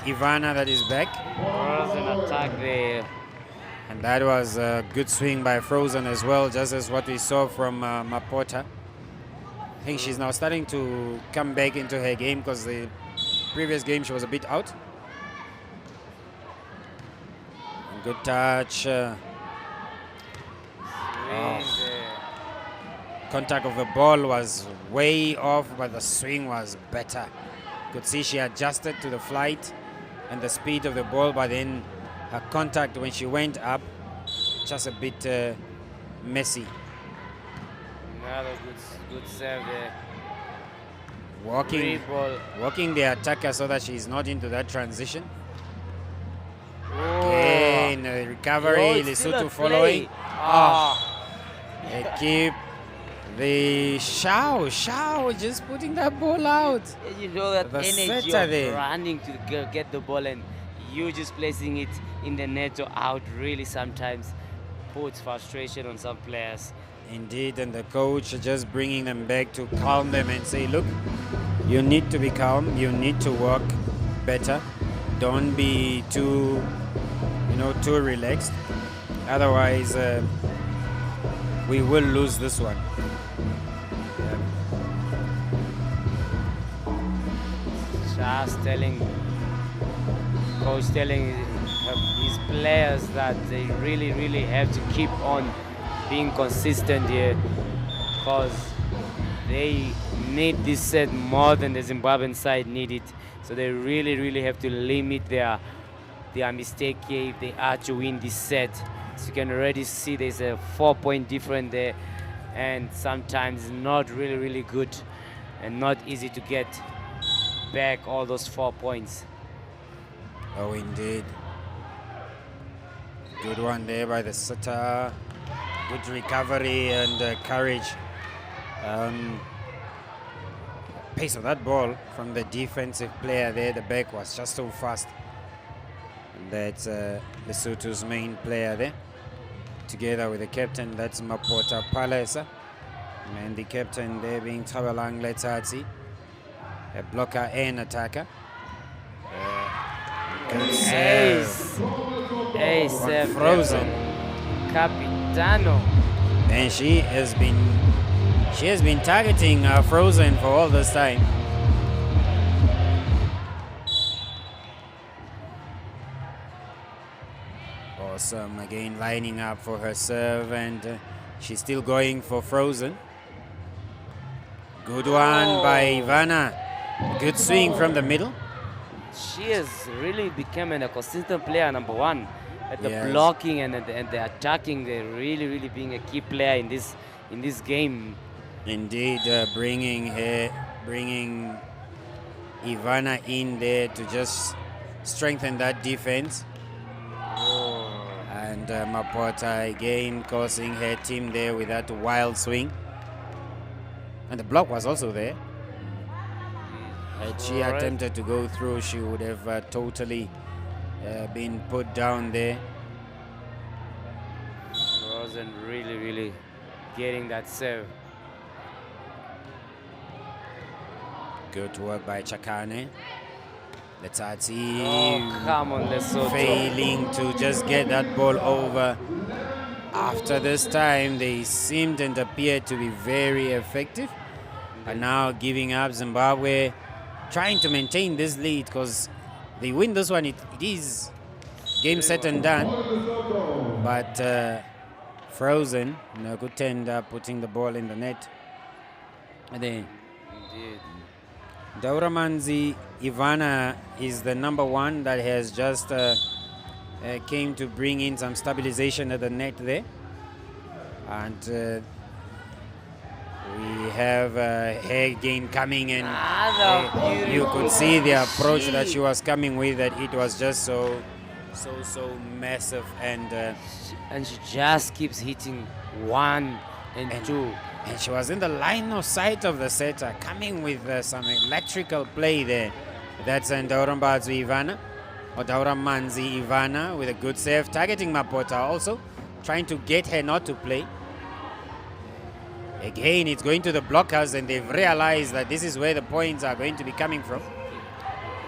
Ivana that is back. Frozen attack there. And that was a good swing by Frozen as well, just as what we saw from Mapota. I think she's now starting to come back into her game, because the previous game she was a bit out. Good touch. Contact of the ball was way off, but the swing was better. Could see she adjusted to the flight and the speed of the ball, but then her contact when she went up, just a bit messy. Another good serve there. Walking the attacker so that she's not into that transition. Oh. Again, recovery, Lesotho following. They keep the Shao just putting that ball out. You know that The energy setter of there. running to get the ball and you just placing it in the net or out really sometimes puts frustration on some players. Indeed, and the coach just bringing them back to calm them and say, look, you need to be calm, you need to work better. Don't be too relaxed. Otherwise, we will lose this one. Just coach telling his players that they really have to keep on being consistent here because they need this set more than the Zimbabwean side need it. So they really have to limit their mistake here if they are to win this set. So you can already see there's a 4-point difference there, and sometimes not really good and not easy to get back all those 4 points. Oh, indeed. Good one there by the setter. Good recovery and courage. Pace of that ball from the defensive player there. The back was just so fast. And that's Lesotho's main player there. Together with the captain, that's Mapota Palesa. And the captain there being Tabalang Letsatsi. A blocker and attacker. Good serve. Ace serve. Frozen. Capitano. And she has been targeting Frozen for all this time. Awesome, again lining up for her serve, and she's still going for Frozen. Good one by Ivana. Good swing from the middle. She has really become a consistent player, number one. At the Yes. blocking and the attacking, they're really being a key player in this game. Indeed, bringing Ivana in there to just strengthen that defense. And Mapota again causing her team there with that wild swing. And the block was also there. Had she attempted to go through, she would have totally been put down there. Wasn't really getting that serve. Good work by Chakane. Letsatsi Come on, Lesotho. failing to just get that ball over. After this time, they seemed and appeared to be very effective. And now giving up. Zimbabwe trying to maintain this lead because they win this one. It is game set and done. But Frozen could end up putting the ball in the net. And then Indeed. Dauramanzi Ivana is the number one that has just came to bring in some stabilization at the net there. And we have her again coming, and you could see the approach that she was coming with, that it was just so massive, and she just keeps hitting 1 and 2. And she was in the line of sight of the setter, coming with some electrical play there. That's Dauramanzi Ivana, or Dauramanzi Ivana with a good save, targeting Mapota also, trying to get her not to play. Again, it's going to the blockers, and they've realized that this is where the points are going to be coming from.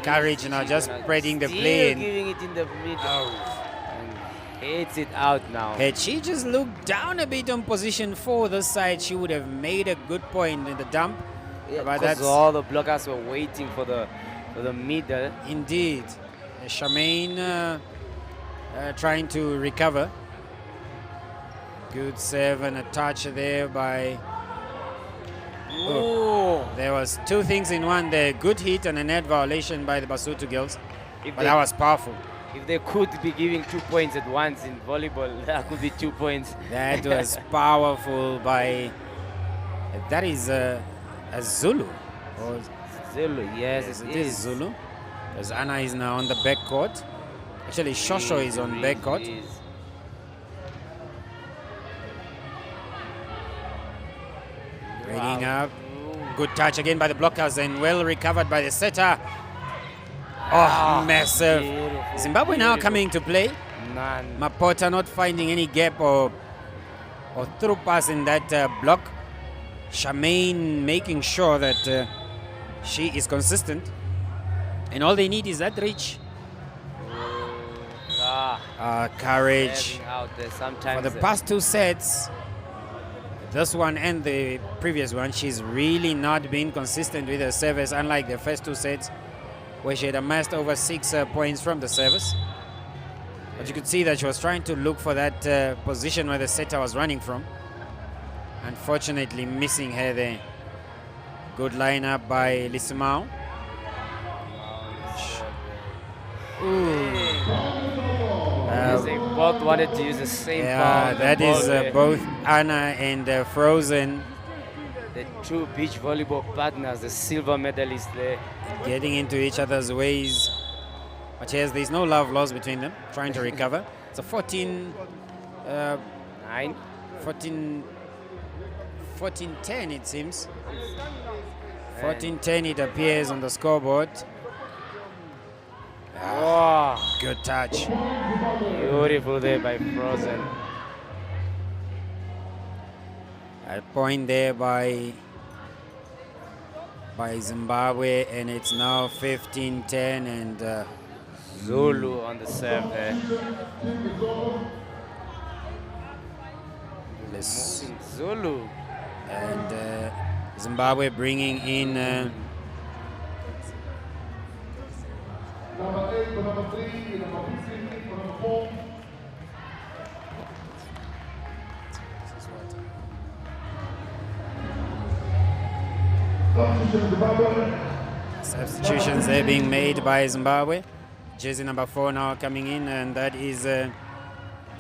Courage now just spreading the play. And giving it in the middle. And hits it out now. Had she just looked down a bit on position 4 this side, she would have made a good point in the dump. Yeah, but because that's all the blockers were waiting for for the middle. Indeed. Charmaine trying to recover. Good serve and a touch there by... Oh, There was two things in one there. Good hit and a net violation by the Basotho girls. if But that was powerful. if they could be giving 2 points at once in volleyball, that could be 2 points. That was powerful by... That is a Zulu. Or Zulu, yes, yes, it it is is. Zulu. Because Anna is now on the back court. Actually, Shosho is on back court. It is. Bringing Wow. up. Good touch again by the blockers and well recovered by the setter. Oh, massive. Beautiful, Zimbabwe now beautiful. coming to play. None. Mapota not finding any gap or through pass in that block. Charmaine making sure that she is consistent. And all they need is that reach. Courage. Having out there For sometimes. the past two sets, this one and the previous one, she's really not been consistent with her service, unlike the first two sets, where she had amassed over 6 points from the service. But you could see that she was trying to look for that position where the setter was running from. Unfortunately, missing her there. Good lineup by Lisimao. Because they both wanted to use the same Yeah, ball. that is Ball, both Anna and Frozen the two beach volleyball partners, the silver medalists there. getting into each other's ways. But yes, there's no love lost between them, trying to recover. It's a 14, 9. 14-10 it seems. 14-10 it appears on the scoreboard. Wow, Good touch. beautiful there by Frozen. A point there by Zimbabwe, and it's now 15-10 and Zulu on the serve there. Zulu. and Zimbabwe bringing in Number 8 for number 3, number 15 for number 4. Substitution Zimbabwe. substitutions there being made by Zimbabwe. Jersey number 4 now coming in, and that is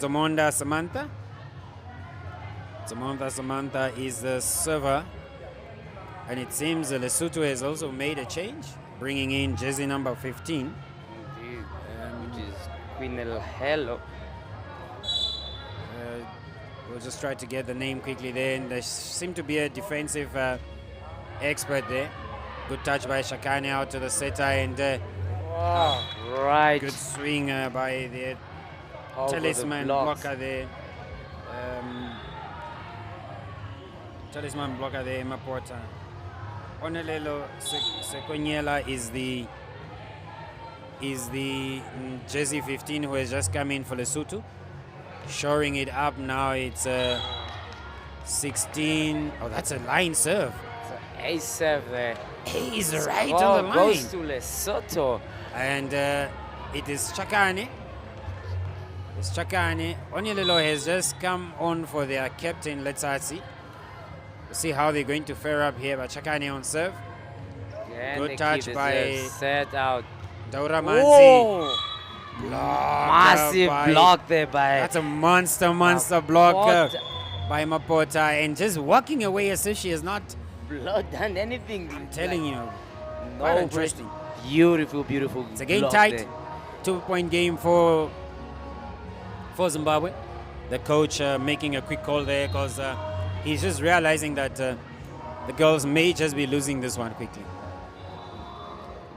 Zomonda Samantha. Zomonda Samantha is the server, and it seems Lesotho has also made a change, bringing in jersey number 15. Indeed, which is Queen El Hello. We'll just try to get the name quickly there, and there seemed to be a defensive expert there. Good touch by Shakane out to the setter, and Right. good swing by the Over the talisman blocks. blocker there. Talisman blocker there, Mapota. Onelelo Sekonyela is the jersey 15 who has just come in for Lesotho. Shoring it up now, it's 16. Oh, that's a line serve. Ace serve there. He's right Oh, on the goes line. to Lesotho. And it is Chakane. It's Chakane. Onyelelo has just come on for their captain, Letsatsi. We'll see how they're going to fare up here, but Chakane on serve. Yeah, Good they keep touch the by- serve set out. Daura Mansi. Oh, Blocked massive by- block there by That's a monster block Mapota. by Mapota, and just walking away as if she has not blood done anything. telling you. No, Quite but interesting. Beautiful, beautiful. It's again block tight. there. 2-point game for Zimbabwe. The coach making a quick call there because he's just realizing that the girls may just be losing this one quickly.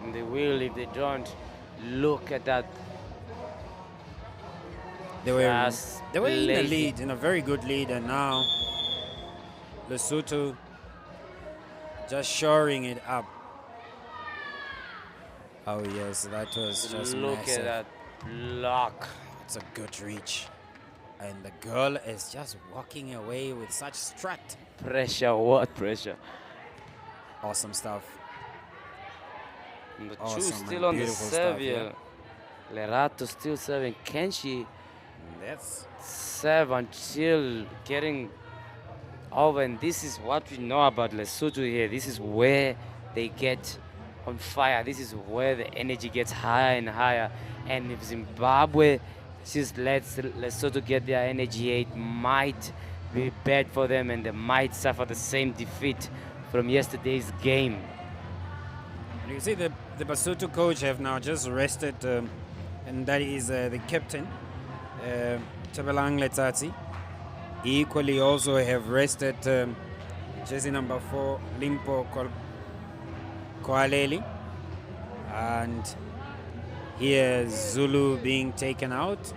And they will if they don't. Look at that. They were Just in the lazy. lead, in a very good lead, and now Lesotho just shoring it up. Oh yes, that was just Look massive. at that block. It's a good reach, and the girl is just walking away with such strut. Pressure, what pressure? Awesome stuff. The Chu Awesome still and on the beautiful serve stuff, yeah. here. Lerato still serving. Can she That's serve until getting over? And this is what we know about Lesotho here. This is where they get on fire. This is where the energy gets higher and higher. And if Zimbabwe just lets Lesotho get their energy, it might be bad for them and they might suffer the same defeat from yesterday's game. you see the Basotho coach have now just rested, and that is the captain, Chabelang Letsatsi. Equally also have rested jersey number 4, Limpo Koaleli. And here Zulu being taken out.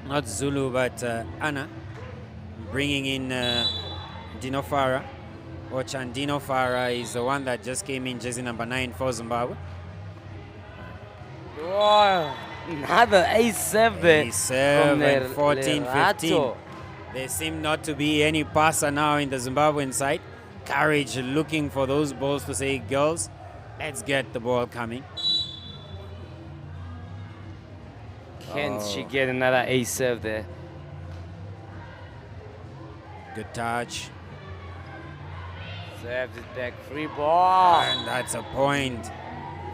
Not Zulu, but Anna. Bringing in Dino Farah. Dino Farah is the one that just came in, jersey number 9 for Zimbabwe. Oh, another ace-serve there. Ace-serve and 14-15. Lerato. There seem not to be any passer now in the Zimbabwean side. Courage looking for those balls to say, girls, let's get the ball coming. Can she get another ace-serve there? Good touch. Serves it back, free ball. And that's a point.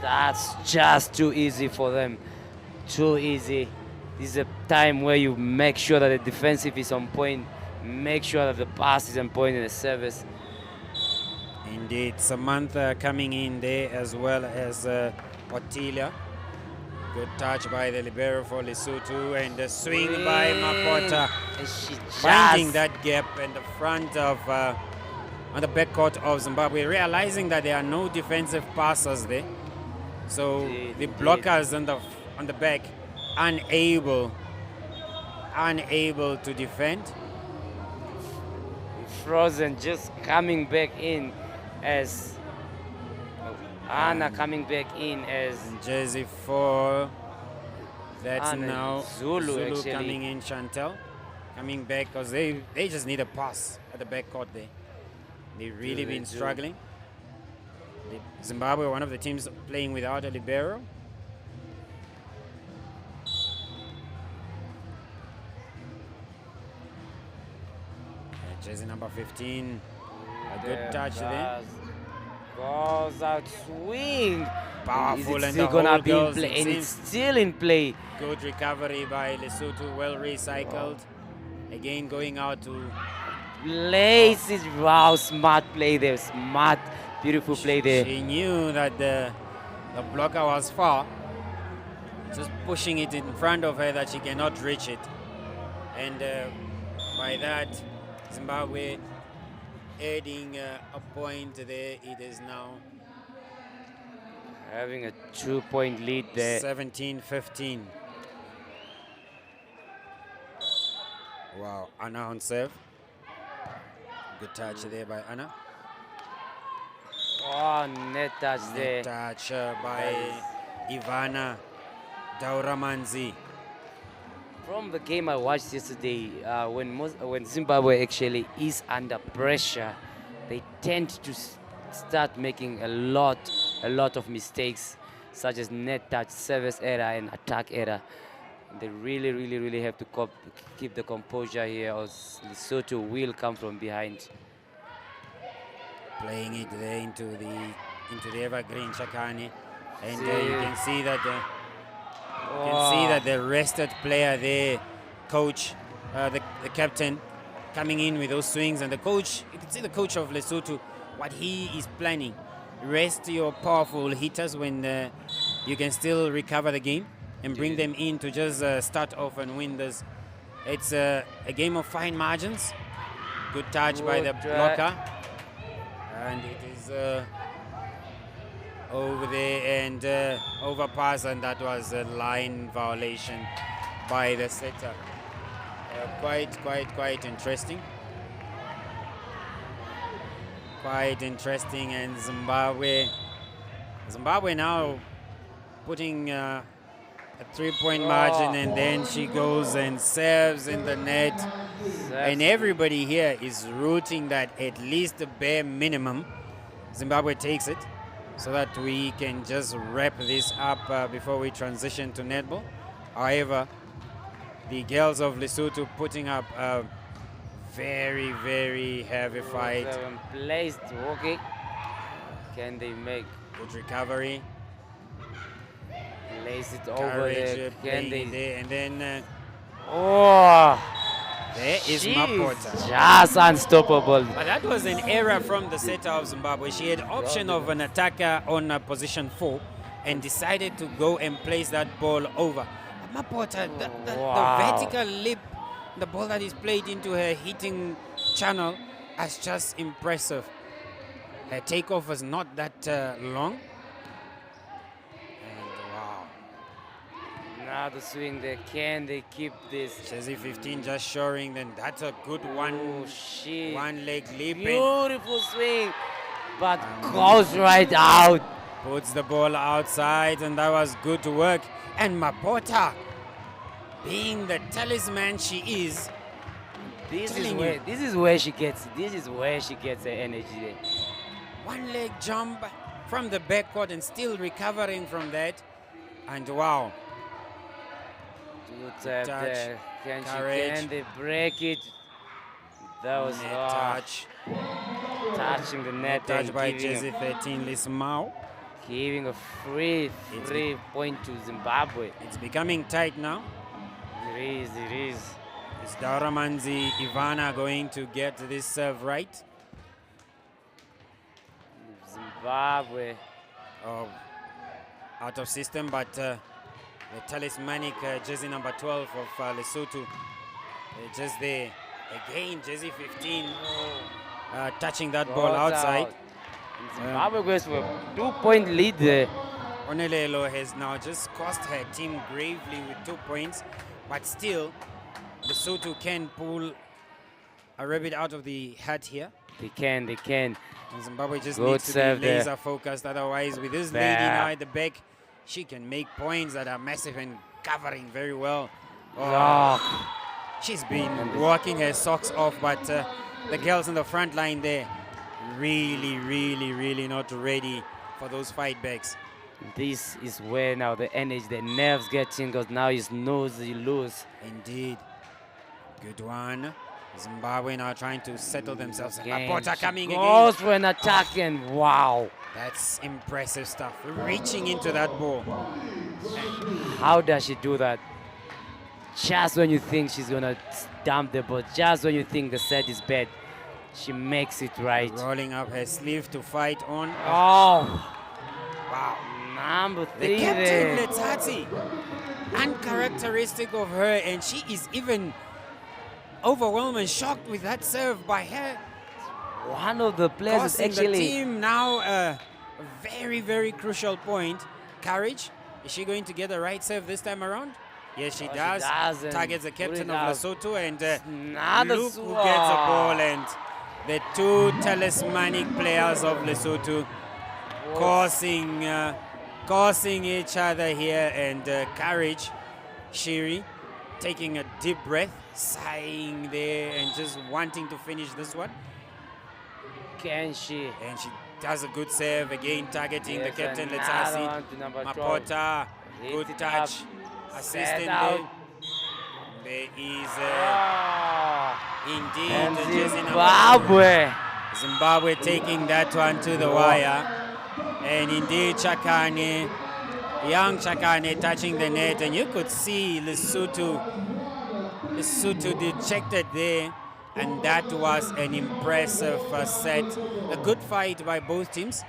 That's just too easy for them. Too easy. This is a time where you make sure that the defensive is on point, make sure that the pass is on point in the service. Indeed, Samantha coming in there as well as Otilia. Good touch by the libero for Lesotho and the swing by Makota. And she Finding just that gap in the front of, on the backcourt of Zimbabwe, realizing that there are no defensive passers there. So Indeed, the indeed. blockers on the back unable to defend. Frozen just coming back in as Anna coming back in as Jersey 4. That's Anna now Zulu actually. coming in. Chantel coming back because they just need a pass at the backcourt there. They've really They been do. struggling. Zimbabwe, one of the teams playing without a libero. Jersey number 15. A good touch there. Goes out, swing. Powerful Is it and still the gonna whole be in girls, play? it And it's seems. still in play. Good recovery by Lesotho, well recycled. Again going out to Laces, wow, smart play there. Smart, beautiful play there. She knew that the blocker was far. Just pushing it in front of her that she cannot reach it. And by that, Zimbabwe adding a point there. It is now Having a 2-point lead there. 17-15. Wow, Anna on serve. Good touch there by Anna. Oh, net touch there. Net touch by Ivana Dauramanzi. From the game I watched yesterday, when Zimbabwe actually is under pressure, they tend to start making a lot of mistakes, such as net touch, service error, and attack error. They really have to keep the composure here, or Lesotho will come from behind. Playing it there into the evergreen Chakani, and See. you can see that the rested player there, coach, the captain, coming in with those swings, and the coach, you can see the coach of Lesotho, what he is planning. Rest your powerful hitters when you can still recover the game and bring them in to just start off and win this. It's a game of fine margins. Good touch by the Good try. blocker. And it is over there and overpass, and that was a line violation by the setter. Quite interesting. Quite interesting, and Zimbabwe now putting a 3-point margin, and then she goes and serves in the net. And everybody here is rooting that at least the bare minimum Zimbabwe takes it. so that we can just wrap this up before we transition to netball. However, the girls of Lesotho putting up a very, very heavy fight. Placed, okay. Can they make? Good recovery. Place it over Courage there. Can playing they? in there. And then Oh, there is she's Mapota. just unstoppable. But that was an error from the setter of Zimbabwe. She had option of an attacker on position 4 and decided to go and place that ball over. Mapota, Wow. the vertical leap, the ball that is played into her hitting channel is just impressive. Her takeoff was not that long. And wow. Now the swing there. Can they keep this? Chelsea 15 just showing, then that's a good Oh, shit. one leg leap. And Beautiful swing, but goes right out. puts the ball outside, and that was good work. And Mapota, being the talisman she is, This Telling is where she gets. This is where she gets her energy. There. one leg jump from the backcourt and still recovering from that. And wow, Good tap touch, there. courage. Can they break it? That was net touch. touching the net Touch and by giving, Jersey 13, Lismau. giving a free point to Zimbabwe. It's becoming tight now. It is. It is. Is Dauramanzi Ivana going to get this serve right? Zimbabwe. Oh, out of system, but the talismanic jersey number 12 of Lesotho just there. Again, jersey 15 touching that ball Goes outside. out. And Zimbabwe goes for a 2-point lead there. Onelelo has now just cost her team gravely with 2 points, but still, Lesotho can pull a rabbit out of the hat here. They can. They can. And Zimbabwe just Good needs to be serve there. laser focused. Otherwise, with this lady now at the back, she can make points that are massive and covering very well. Oh. She's been walking her socks off, but the girls in the front line there, really, really, really not ready for those fight backs. This is where now the energy, the nerves get in, because now you lose. Indeed. Good one. Zimbabwe now trying to settle themselves. Again, Mapota she coming goes again. for an attack, and wow. That's impressive stuff. Reaching into that ball. How does she do that? Just when you think she's going to dump the ball, just when you think the set is bad, she makes it right. Rolling up her sleeve to fight on. Oh, Wow. number The 3 captain, there. Letati, uncharacteristic of her, and she is even overwhelmed and shocked with that serve by her. One of the players is Costing the actually... team now a very, very crucial point. Courage, is she going to get the right serve this time around? Yes, she Oh, she does. does, and Targets the put captain it of out. Lesotho, and Another look who gets the ball, and the two talismanic players of Lesotho causing each other here, and Courage, Shiri, taking a deep breath, sighing there, and just wanting to finish this one. Can she? And she does a good serve again, targeting the Yes, captain, another Letasi. one to number 12. Mapota, Hit good it touch, up, assistant set out. there. There is indeed And the jersey number Zimbabwe. Zimbabwe taking that one to the wire. And indeed Chakane, young Chakane touching the net, and you could see Lesotho dejected there, and that was an impressive set. A good fight by both teams.